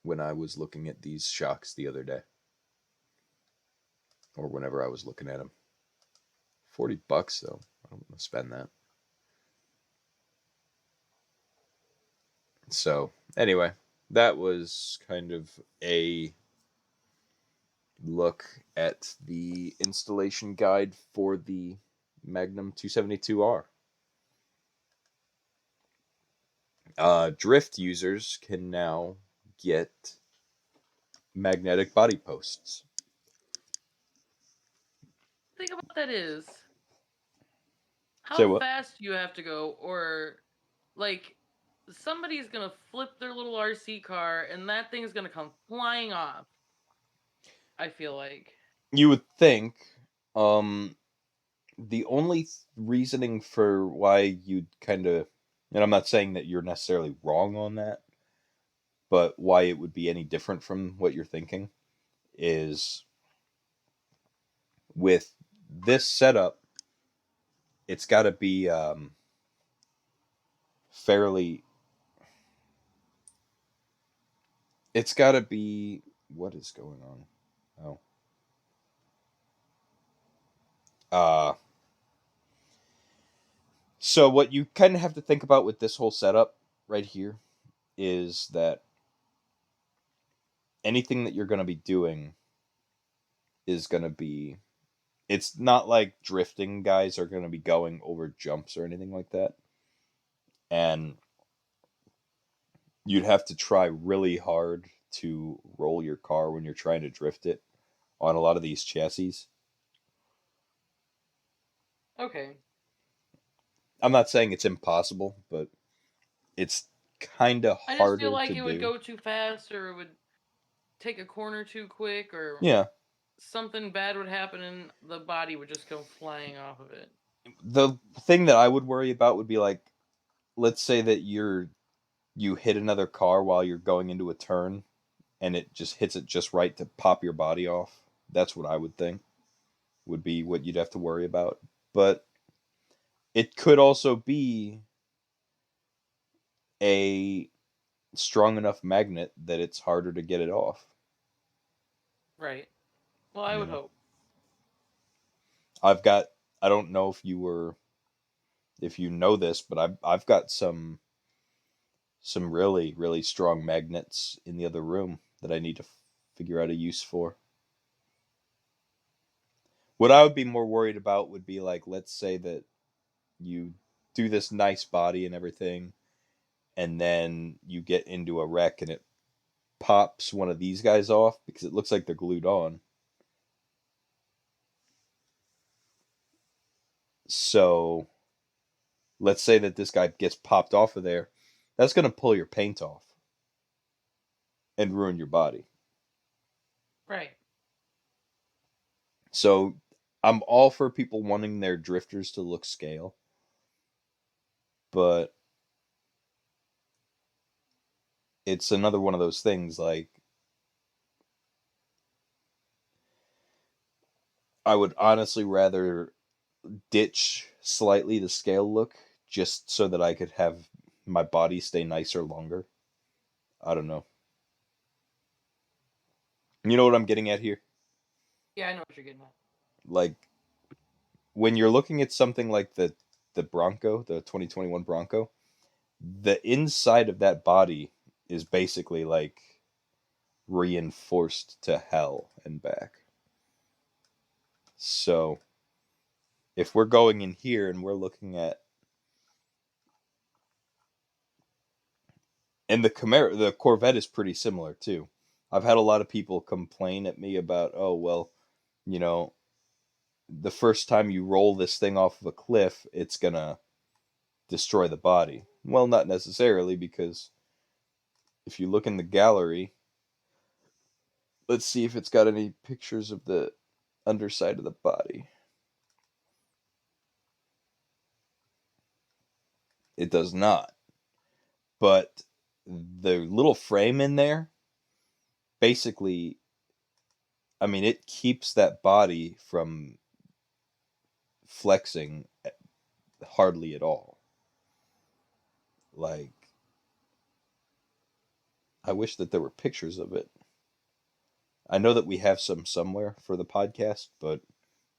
when I was looking at these shocks the other day, or whenever I was looking at them. $40 though. I don't want to spend that. So anyway, that was kind of a look at the installation guide for the Magnum 272R. Drift users can now get magnetic body posts. The thing about that is, Say how what? fast do you have to go, or like somebody's gonna flip their little RC car and that thing's gonna come flying off. I feel like. You would think. The only reasoning for why you'd kind of, and I'm not saying that you're necessarily wrong on that, but why it would be any different from what you're thinking is with this setup, it's got to be fairly. It's got to be. What is going on? Oh. So what you kind of have to think about with this whole setup right here is that anything that you're going to be doing is going to be it's not like drifting guys are going to be going over jumps or anything like that. And you'd have to try really hard to roll your car when you're trying to drift it on a lot of these chassis. Okay. I'm not saying it's impossible, but it's kind of I just feel harder to like it would do. go too fast, or it would take a corner too quick, or Yeah. something bad would happen and the body would just go flying off of it. The thing that I would worry about would be like, let's say that you hit another car while you're going into a turn and it just hits it just right to pop your body off. That's what I would think would be what you'd have to worry about. But it could also be a strong enough magnet that it's harder to get it off. Right. Well, I You would know, hope. I've got. I don't know if you know this, but I've got some really strong magnets in the other room that I need to figure out a use for. What I would be more worried about would be like, let's say that you do this nice body and everything, and then you get into a wreck and it pops one of these guys off because it looks like they're glued on. So let's say that this guy gets popped off of there. That's going to pull your paint off and ruin your body. Right. So I'm all for people wanting their drifters to look scale, but it's another one of those things like I would honestly rather ditch slightly the scale look just so that I could have my body stay nicer longer. I don't know. You know what I'm getting at here? Yeah, I know what you're getting at. Like when you're looking at something like the Bronco, the 2021 Bronco, the inside of that body is basically like reinforced to hell and back. So if we're going in here and we're looking at and the Corvette is pretty similar too. I've had a lot of people complain at me about, oh well, you know, the first time you roll this thing off of a cliff, it's gonna destroy the body. Well, not necessarily, because if you look in the gallery, let's see if it's got any pictures of the underside of the body. It does not. But the little frame in there, basically, I mean, it keeps that body from flexing hardly at all. Like, I wish that there were pictures of it. I know that we have some somewhere for the podcast, but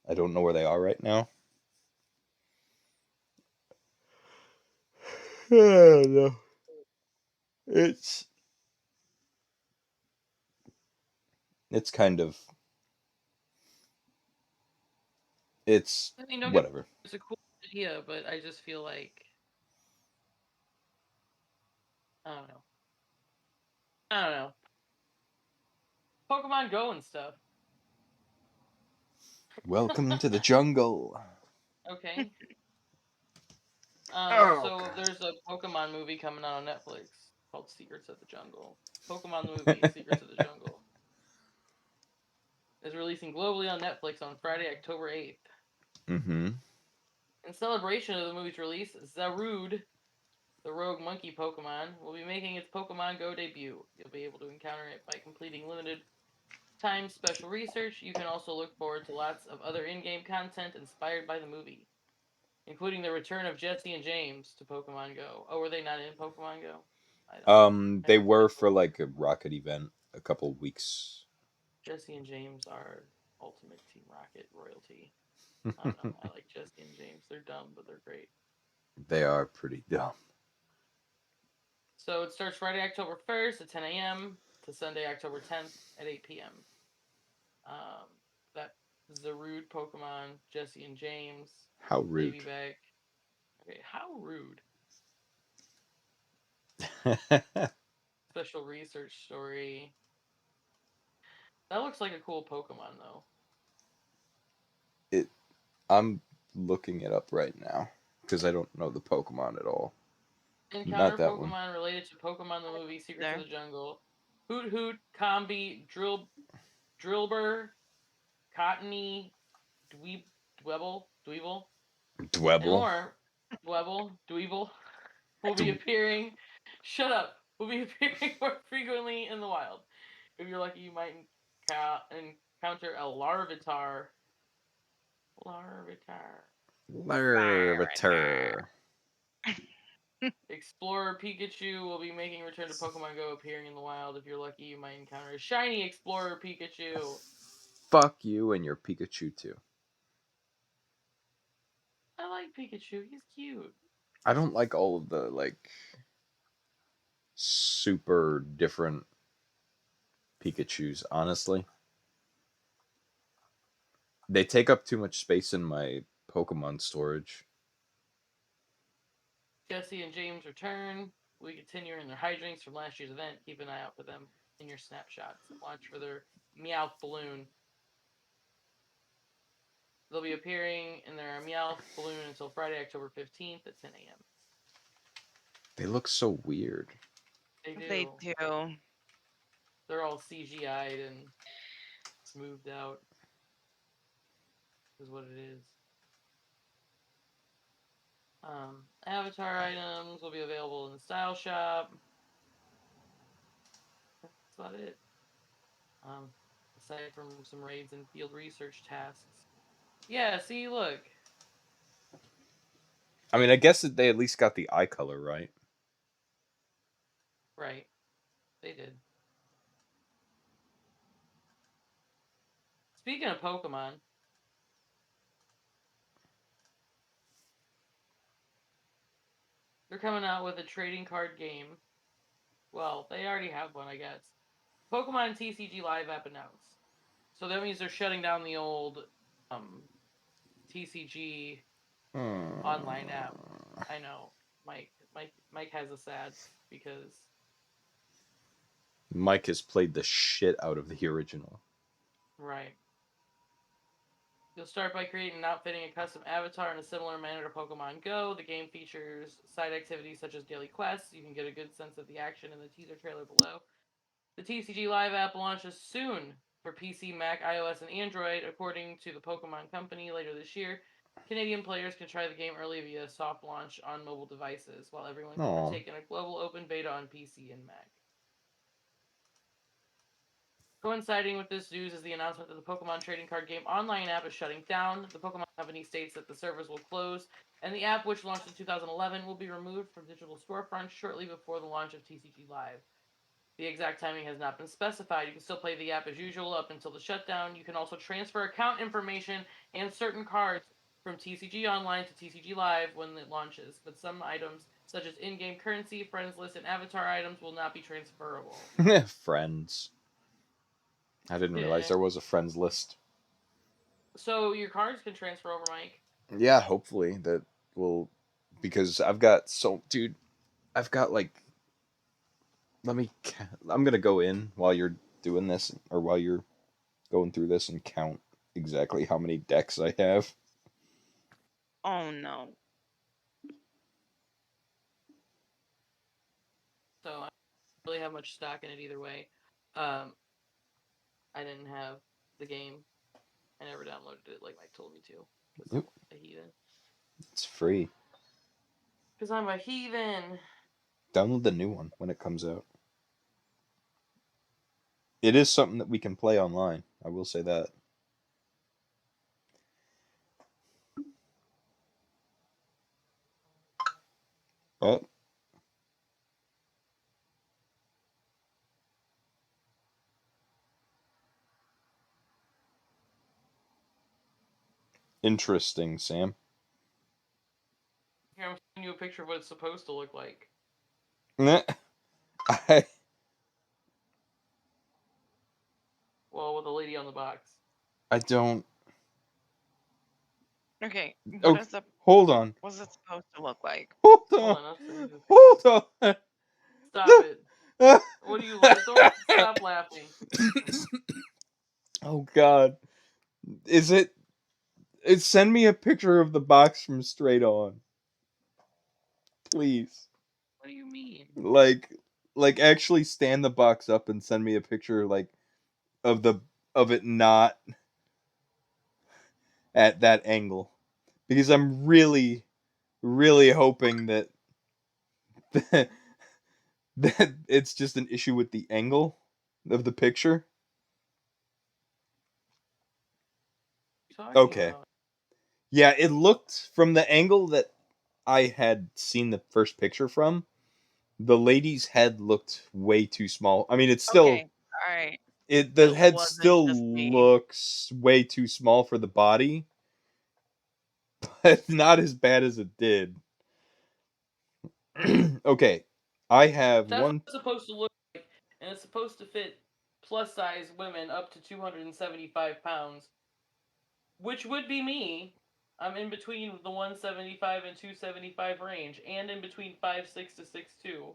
I don't know where they are right now. No. It's it's kind of it's I mean, don't get me whatever. wrong, it's a cool idea, but I just feel like I don't know. I don't know. Pokemon Go and stuff. Welcome to the jungle. Okay. Oh So god. there's a Pokemon movie coming out on Netflix called Secrets of the Jungle. Pokemon the movie, Secrets of the Jungle, is releasing globally on Netflix on Friday, October 8th. Mm-hmm. In celebration of the movie's release, Zarude, the rogue monkey Pokemon, will be making its Pokemon Go debut. You'll be able to encounter it by completing limited time special research. You can also look forward to lots of other in-game content inspired by the movie, including the return of Jesse and James to Pokemon Go. Oh, were they not in Pokemon Go? I don't know. I They never were played for Pokemon. like a rocket event a couple weeks. Jesse and James are Ultimate Team Rocket royalty. I don't know. I like Jesse and James. They're dumb, but they're great. They are pretty dumb. So it starts Friday, October 1st at 10 a.m. to Sunday, October 10th at 8 p.m. Um, that Zarude Pokemon, Jesse and James, How rude. Ladybug. Okay, how rude. Special research story. That looks like a cool Pokemon though. I'm looking it up right now because I don't know the Pokemon at all. Not Encounter that one. Pokemon related to Pokemon the movie Secrets of There. the Jungle. Hoot Hoot, Combi, Drillbur, Cottony, Dweeble, and Dwebble. more. Dweeble will be appearing. Shut up. Will be appearing more frequently in the wild. If you're lucky, you might encounter a Larvitar. Larvitar. Explorer Pikachu will be making return to Pokemon Go, appearing in the wild. If you're lucky, you might encounter a shiny Explorer Pikachu. Fuck you and your Pikachu too. I like Pikachu. He's cute. I don't like all of the like super different Pikachus, honestly. They take up too much space in my Pokemon storage. Jesse and James return. We continue in their hijinks from last year's event. Keep an eye out for them in your snapshots. Watch for their Meowth balloon. They'll be appearing in their Meowth balloon until Friday, October 15th at 10 a.m. They look so weird. They do. They do. They're all CGI'd and smoothed out. Is what it is. Avatar items will be available in the Style Shop. That's about it. Aside from some raids and field research tasks. Yeah, see, look. I mean, I guess that they at least got the eye color right. Right. They did. Speaking of Pokemon, they're coming out with a trading card game. Well, they already have one, I guess. Pokemon TCG Live app announced. So that means they're shutting down the old TCG online app. I know. Mike has a sads because Mike has played the shit out of the original. right. You'll start by creating and outfitting a custom avatar in a similar manner to Pokemon Go. The game features side activities such as daily quests. You can get a good sense of the action in the teaser trailer below. The TCG Live app launches soon for PC, Mac, iOS, and Android, according to the Pokemon Company later this year. Canadian players can try the game early via soft launch on mobile devices, while everyone can Aw. partake in a global open beta on PC and Mac. Coinciding with this news is the announcement that the Pokemon trading card game online app is shutting down. The Pokemon Company states that the servers will close, and the app, which launched in 2011, will be removed from digital storefronts shortly before the launch of TCG Live. The exact timing has not been specified. You can still play the app as usual up until the shutdown. You can also transfer account information and certain cards from TCG Online to TCG Live when it launches, but some items, such as in-game currency, friends list, and avatar items, will not be transferable. Friends. I didn't realize there was a friends list. So your cards can transfer over, Mike. Yeah, hopefully that will, because I've got dude, I've got like, I'm gonna go in while you're doing this, or while you're going through this, and count exactly how many decks I have. Oh no. So I don't really have much stock in it either way. I didn't have the game. I never downloaded it like Mike told me to. Because I'm a heathen. It's free. Because I'm a heathen. Download the new one when it comes out. It is something that we can play online. I will say that. Oh, interesting, Sam. Here, I'm showing you a picture of what it's supposed to look like. I Well, with a lady on the box. I don't. Okay, Oh, hold on. what's it supposed to look like? Hold Hold on. on, I'll send you the Hold picture. on. Stop it. What do you like? Don't stop laughing. Oh God. Is it? Send me a picture of the box from Straight On, please. What do you mean? Like actually stand the box up and send me a picture like of the of it not at that angle, because I'm really hoping that that it's just an issue with the angle of the picture. What are you talking Okay. about? Yeah, it looked from the angle that I had seen the first picture from. The lady's head looked way too small. I mean, it's still Okay, all right. the It head wasn't still just me. looks way too small for the body, but not as bad as it did. Okay, I have That's what one. it's supposed to look like, and it's supposed to fit plus size women up to 275 pounds, which would be me. I'm in between the 175 and 275 range, and in between 5'6" to 6'2".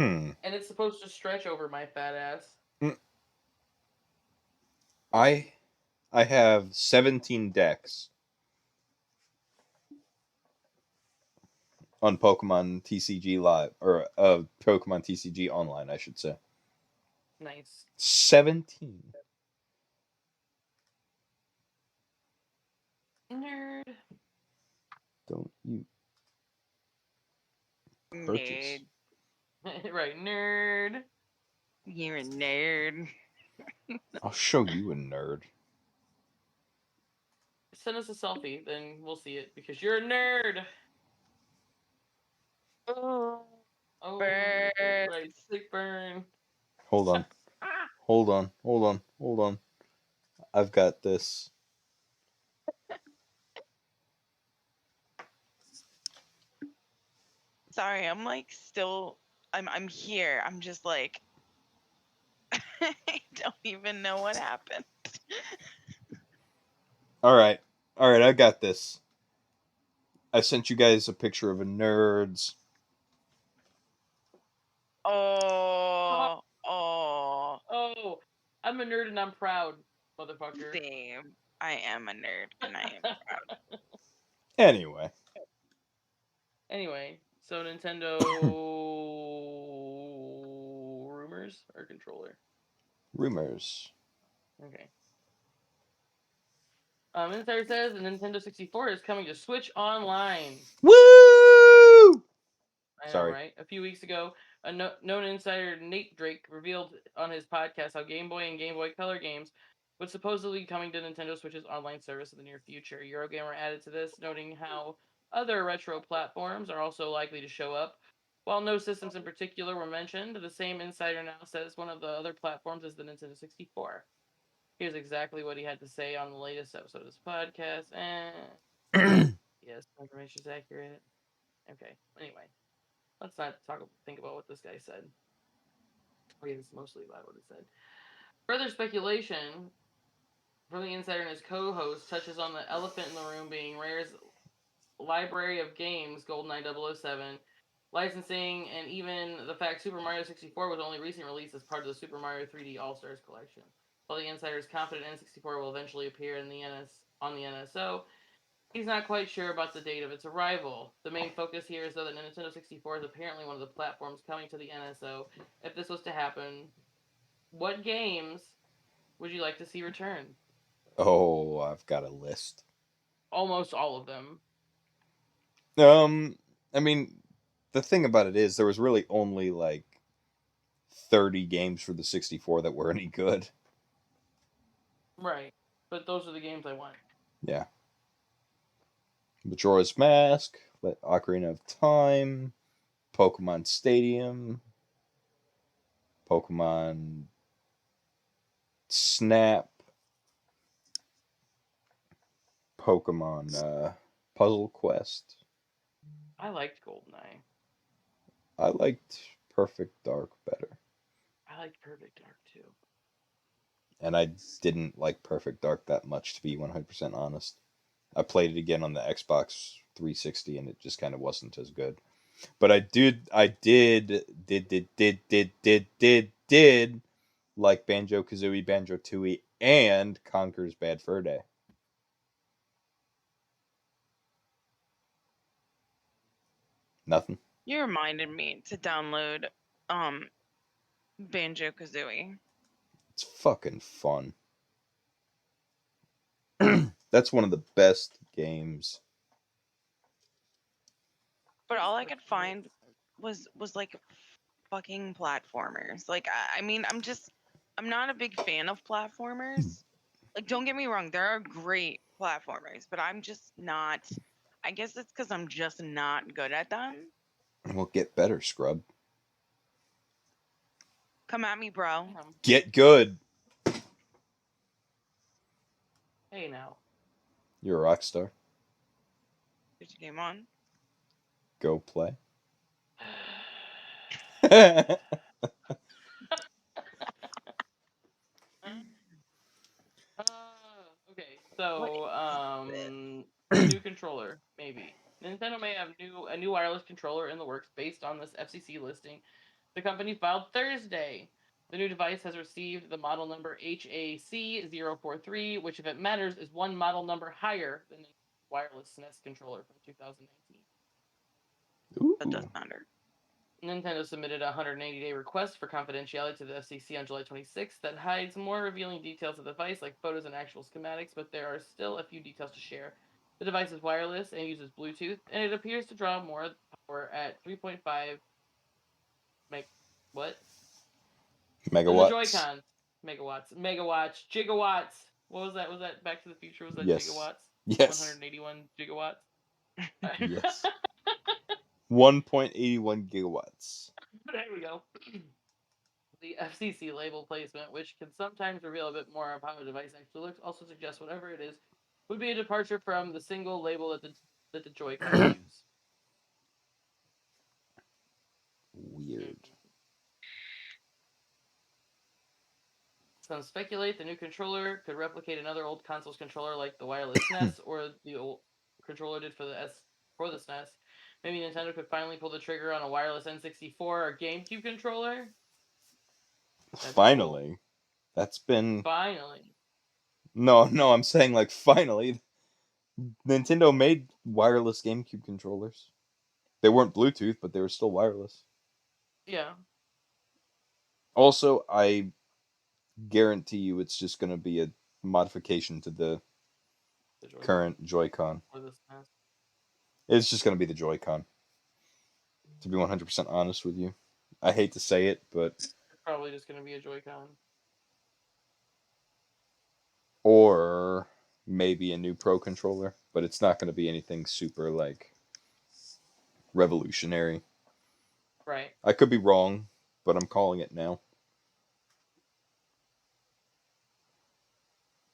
Hmm. And it's supposed to stretch over my fat ass. I I have 17 decks on Pokemon TCG Live, or Pokemon TCG Online, I should say. Nice. 17. Nerd. Don't you purchase. Nerd. Right, nerd. You're a nerd. I'll show you a nerd. Send us a selfie, then we'll see it because you're a nerd. Oh, Oh, birds. right, sick burn. Hold on. Hold on. Hold on. Hold on. I've got this. Sorry, I'm like still. I'm here. I'm just like I don't even know what happened. All right. All right, I got this. I sent you guys a picture of a nerds. Oh, oh, Oh, I'm a nerd and I'm proud, motherfucker. same. I am a nerd and I am proud. Anyway, Anyway, so Nintendo rumors or controller? rumors. Okay. Insider says the Nintendo 64 is coming to Switch Online. Woo! I know, Sorry. right? A few weeks ago, a known insider, Nate Drake, revealed on his podcast how Game Boy and Game Boy Color games would supposedly be coming to Nintendo Switch's online service in the near future. Eurogamer added to this, noting how other retro platforms are also likely to show up. While no systems in particular were mentioned, the same insider now says one of the other platforms is the Nintendo 64. Here's exactly what he had to say on the latest episode of this podcast. Yes, information is accurate. Okay, anyway. Let's not think about what this guy said. Okay, this is mostly about what it said. Further speculation from the insider and his co-host touches on the elephant in the room being Rare's library of games, GoldenEye 007, licensing, and even the fact Super Mario 64 was only recently released as part of the Super Mario 3D All Stars collection. While the insider is confident N64 will eventually appear in the on the NSO, he's not quite sure about the date of its arrival. The main focus here is though that Nintendo 64 is apparently one of the platforms coming to the NSO. If this was to happen, what games would you like to see return? Oh, I've got a list. Almost all of them. I mean, the thing about it is there was really only like 30 games for the 64 that were any good. Right. But those are the games I want. Yeah. Majora's Mask, Ocarina of Time, Pokemon Stadium, Pokemon Snap, Pokemon Puzzle Quest. I liked GoldenEye. I liked Perfect Dark better. I liked Perfect Dark too. and I didn't like Perfect Dark that much, to be 100% honest. I played it again on the Xbox 360, and it just kind of wasn't as good. But I did like Banjo Kazooie, Banjo Tooie, and Conker's Bad Fur Day. Nothing. You reminded me to download Banjo Kazooie. It's fucking fun. That's one of the best games. But all I could find was like fucking platformers. Like I mean, I'm not a big fan of platformers. Like don't get me wrong, there are great platformers, but I'm just not. I guess it's because I'm just not good at them. Well, get better, scrub. Come at me, bro. Get good. Hey now. You're a rock star. Did you game on? Go play. Okay, What so is this? a new controller maybe. Nintendo may have a new wireless controller in the works based on this FCC listing. The company filed Thursday. The new device has received the model number HAC043, which, if it matters, is one model number higher than the wireless SNES controller from 2019. That does Ooh. matter. Nintendo submitted a 180-day request for confidentiality to the FCC on July 26th that hides more revealing details of the device, like photos and actual schematics, but there are still a few details to share. The device is wireless and uses Bluetooth, and it appears to draw more power at 3.5 what? Than the Megawatts. Joy-Cons. Megawatts, gigawatts. What was that? Was that Back to the Future? Was that Yes. gigawatts? Yes. 181 gigawatts. Yes. 1.81 gigawatts. There we go. The FCC label placement, which can sometimes reveal a bit more of how a device actually looks, also suggests whatever it is would be a departure from the single label that the Joy-Cons use. Weird. Some speculate the new controller could replicate another old console's controller, like the wireless SNES or the old controller did for the SNES. Maybe Nintendo could finally pull the trigger on a wireless N64 or GameCube controller. Finally. Cool. That's been. Finally. No, I'm saying, like, finally. Nintendo made wireless GameCube controllers. They weren't Bluetooth, but they were still wireless. Yeah. Also, I guarantee you it's just going to be a modification to the The current Joy-Con. Or the SNES. It's just going to be the Joy-Con. To be 100% honest with you. I hate to say it, but. It's probably just going to be a Joy-Con. Or maybe a new Pro controller, but it's not going to be anything super, like, revolutionary. Right. I could be wrong, but I'm calling it now.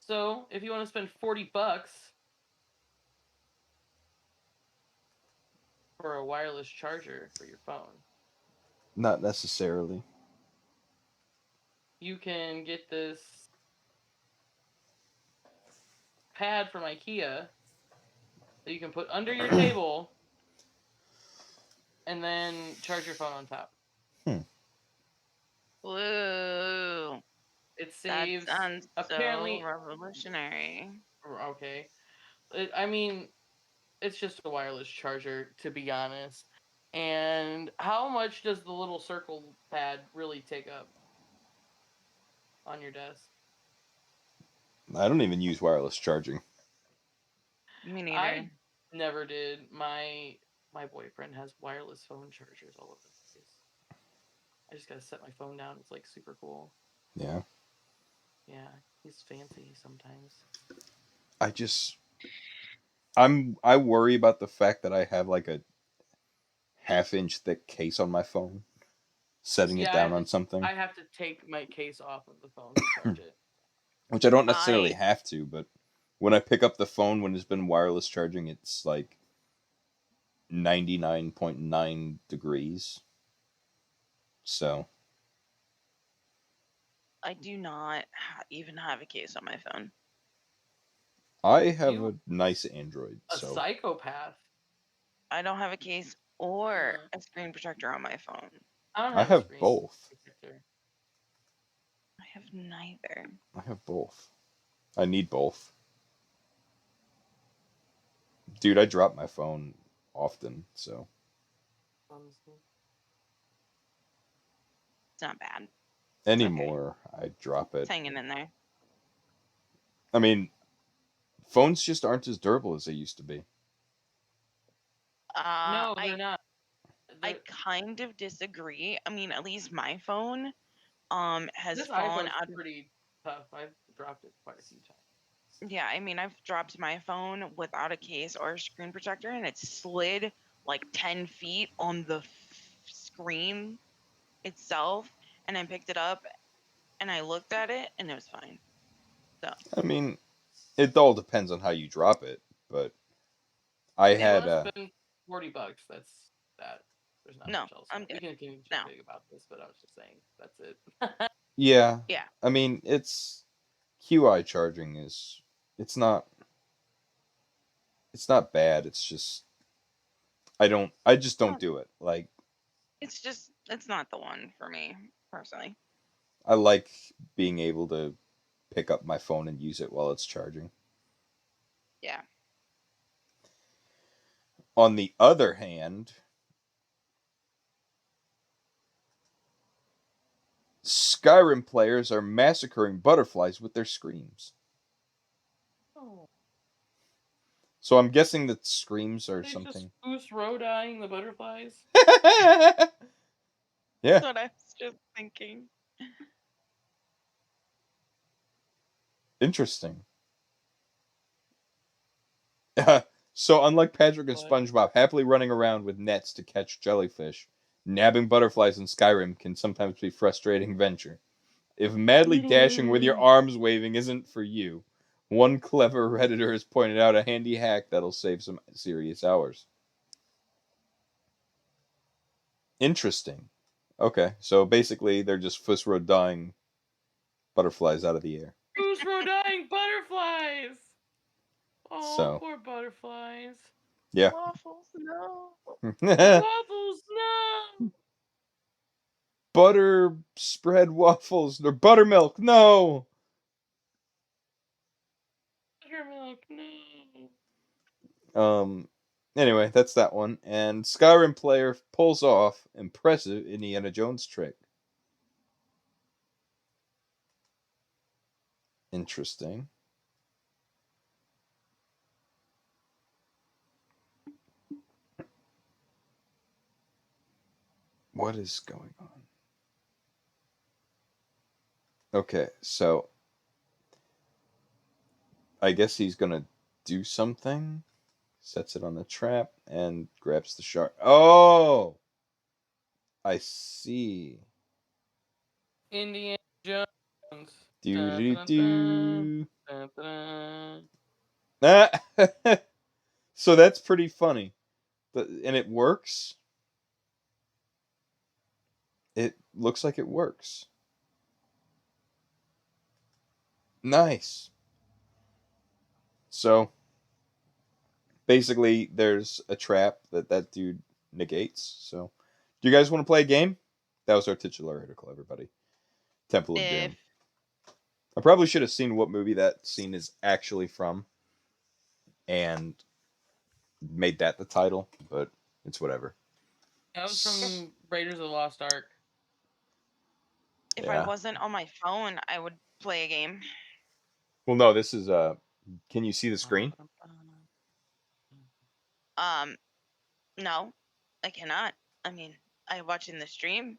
So, if you want to spend $40 for a wireless charger for your phone, Not necessarily. you can get this pad from IKEA that you can put under your table and then charge your phone on top. Whoa. It That saves sounds so apparently revolutionary. okay. I mean, it's just a wireless charger, to be honest. And how much does the little circle pad really take up on your desk? I don't even use wireless charging. Me neither. I never did. My boyfriend has wireless phone chargers all over the place. I just gotta set my phone down. It's like super cool. Yeah. Yeah, he's fancy sometimes. I worry about the fact that I have like a half-inch thick case on my phone, setting it Yeah, down on something, I have to take my case off of the phone to charge it. which I don't necessarily I have to, but when I pick up the phone when it's been wireless charging, it's like 99.9 degrees. So I do not even have a case on my phone. I have You a nice Android, a so psychopath. I don't have a case or Uh, a screen protector on my phone. I don't I have a have screen both. protector. I have neither. I have both. I need both. Dude, I drop my phone often, so It's not bad. anymore I drop It's it. hanging in there. I mean, phones just aren't as durable as they used to be. No, I they're not. I They're, kind of disagree. I mean, at least my phone has this fallen iPhone's out of. pretty tough. I've dropped it quite a few times. Yeah, I mean, I've dropped my phone without a case or a screen protector, and it slid like 10 feet on the screen itself. And I picked it up and I looked at it, and it was fine. So, I mean, it all depends on how you drop it, but I If you had want to spend $40, that's that. There's not no, much else. I'm We good. can continue No. joking about this, but I was just saying that's it. yeah. Yeah. I mean, it's QI charging is it's not bad. It's just I just don't do it. Like It's not the one for me, personally. I like being able to pick up my phone and use it while it's charging. Yeah. On the other hand, Skyrim players are massacring butterflies with their screams. Oh, So I'm guessing that screams are they just something. boost road eyeing the butterflies. Yeah, That's what I was just thinking. interesting. So unlike Patrick and What? SpongeBob happily running around with nets to catch jellyfish, nabbing butterflies in Skyrim can sometimes be a frustrating venture. If madly dashing with your arms waving isn't for you, one clever Redditor has pointed out a handy hack that'll save some serious hours. Interesting. Okay, so basically they're just Fusro dying butterflies out of the air. Boost road eyeing butterflies. Oh, So, poor butterflies. yeah. Waffles, no. Waffles, no. Butter spread waffles or buttermilk, no! Buttermilk, no. Anyway, that's that one. And Skyrim player pulls off impressive Indiana Jones trick. Interesting. What is going on? Okay, so I guess he's gonna do something. Sets it on the trap and grabs the shark. Oh, I see. Indiana Jones. Do Dun, do dun, dun, do. dun, dun. Ah! So that's pretty funny, and it works. It looks like it works. Nice. So basically, there's a trap that dude negates. So, do you guys want to play a game? That was our titular article, everybody. Temple of If Doom. I probably should have seen what movie that scene is actually from and made that the title, but it's whatever. That was from Raiders of the Lost Ark. if I Yeah. wasn't on my phone, I would play a game. Well, no, this is Can you see the screen? No, I cannot. I mean, I'm watching the stream.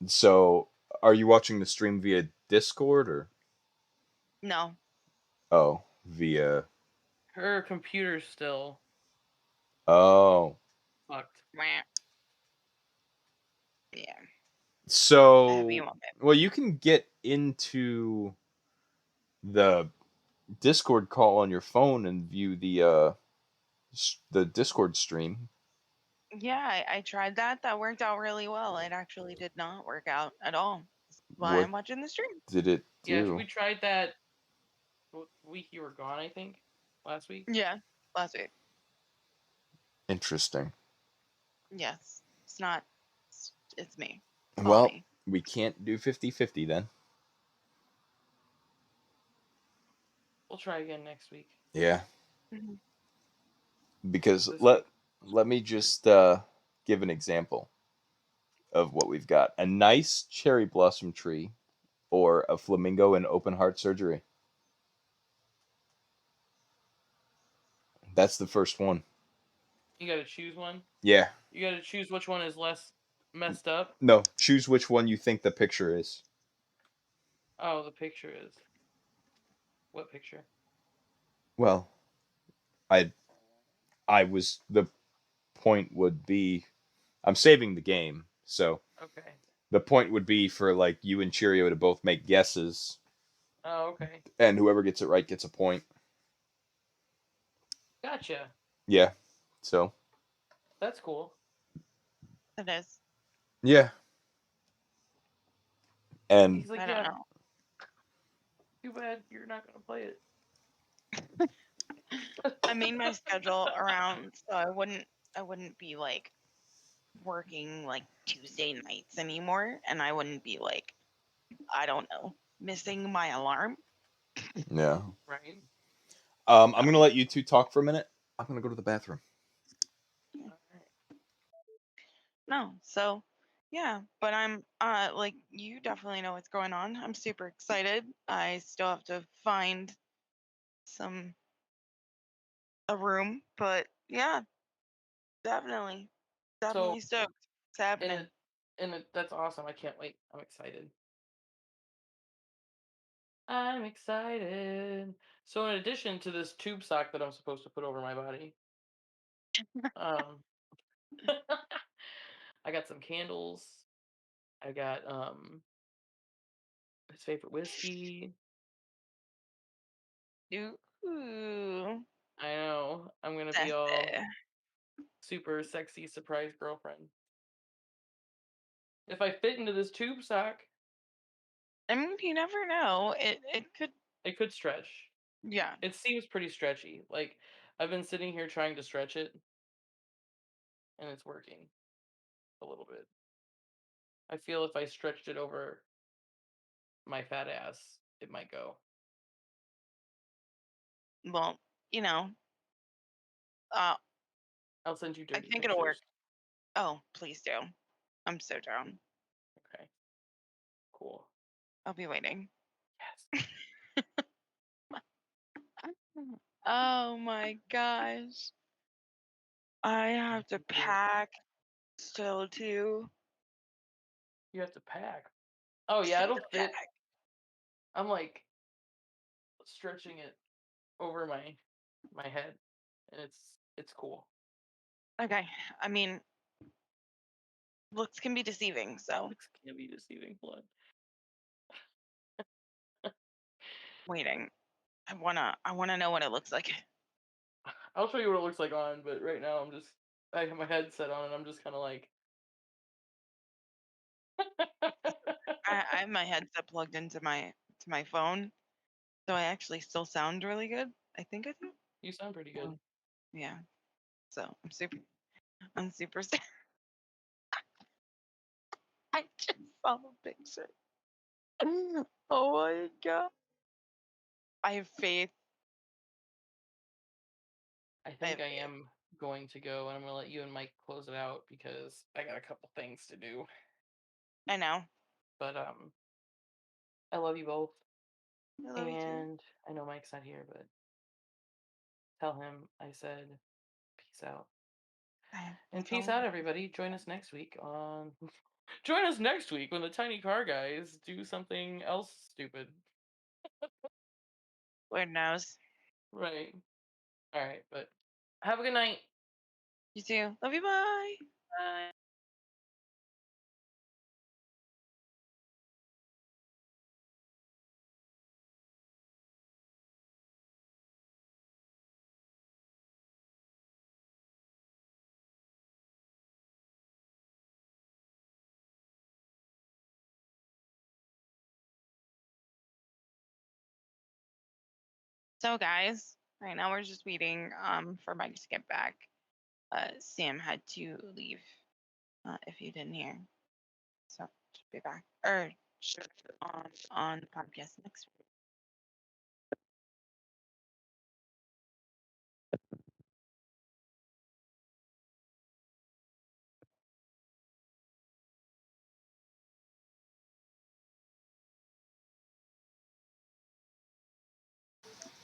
So, are you watching the stream via Discord or No. via Her computer's still oh. fucked. Meh. Yeah. I have So, you on it. well, you can get into the Discord call on your phone and view the Discord stream. Yeah, I tried that. That worked out really well. It actually did not work out at all. why What I'm watching the stream. did it Yeah, do? we tried that week you were gone, I think. Last week. Yeah, last week. Interesting. Yes, it's not. It's me. It's all Well, me. we can't do 50-50 then. We'll try again next week. Yeah. Mhm. Because This let week. let me just give an example of what we've got. A nice cherry blossom tree or a flamingo in open heart surgery. That's the first one. You got to choose one. Yeah. You got to choose which one is less messed up. No, choose which one you think the picture is. Oh, the picture is. What picture? Well, I was the point would be I'm saving the game. So Okay. the point would be for like you and Cheerio to both make guesses, Oh, okay. and whoever gets it right gets a point. Gotcha. Yeah. So That's cool. It is. yeah. And He's like, I don't yeah, know. too bad you're not gonna play it. I made my schedule around so I wouldn't be like working like Tuesday nights anymore, and I wouldn't be like, I don't know, missing my alarm. yeah. Right. I'm gonna let you two talk for a minute. I'm gonna go to the bathroom. All right. No, so yeah, but I'm like you definitely know what's going on. I'm super excited. I still have to find some a room, but yeah, definitely, So, definitely stoked. It's and happening. it, that's awesome. I can't wait. I'm excited. I'm excited. So, in addition to this tube sock that I'm supposed to put over my body, um, I got some candles. I got his favorite whiskey. Ooh, I know. I'm gonna be all sassy. super sexy surprise girlfriend. If I fit into this tube sock, I mean, you never know. It could, it could stretch. yeah. It seems pretty stretchy. Like I've been sitting here trying to stretch it, and it's working a little bit. I feel if I stretched it over my fat ass, it might go. Well, you know, uh, I'll send you I dirty think it'll work. pictures. Oh, please do. I'm so down. Okay, cool. I'll be waiting. Yes. Oh my gosh. I have to Do it. pack still too. You have to pack. Oh yeah, Still it'll to fit. pack. I'm like stretching it over my head, and it's cool. Okay. I mean, looks can be deceiving, so Looks can be deceiving. Blood. waiting. I wanna know what it looks like. I'll show you what it looks like on, but right now I have my headset on and I'm just kind of like. I have my headset plugged into my phone, so I actually still sound really good. I think I do. You sound pretty good. Oh, yeah. So I'm super I just saw the picture. Oh my god. I have faith. I I have think I faith. am going to go, and I'm gonna let you and Mike close it out because I got a couple things to do. I know. But I love you both, I love you too. and I know Mike's not here, but tell him I said peace out. I And peace told out, him. everybody. Join us next week on. Join us next week when the tiny car guys do something else stupid. Lord knows. Right. All right, but have a good night. You too. Love you. Bye. Bye. So guys, right now we're just waiting for Mike to get back. Sam had to leave. If you didn't hear, so she'll be back or she'll be on the podcast next week.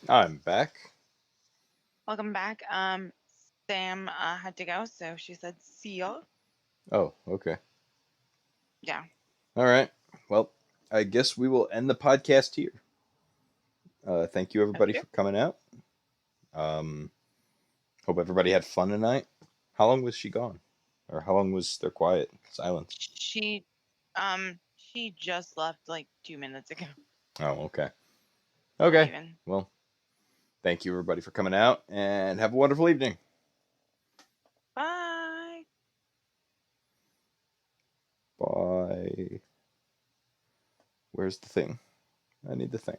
I'm back. Welcome back. Sam had to go, so she said, "See ya." Oh, okay. Yeah. All right. Well, I guess we will end the podcast here. Thank you, everybody, Okay. for coming out. Hope everybody had fun tonight. How long was she gone? Or how long was their quiet silence? She just left like 2 minutes ago. Oh, okay. Not Okay. even. Well, thank you, everybody, for coming out, and have a wonderful evening. Bye. Bye. Where's the thing? I need the thing.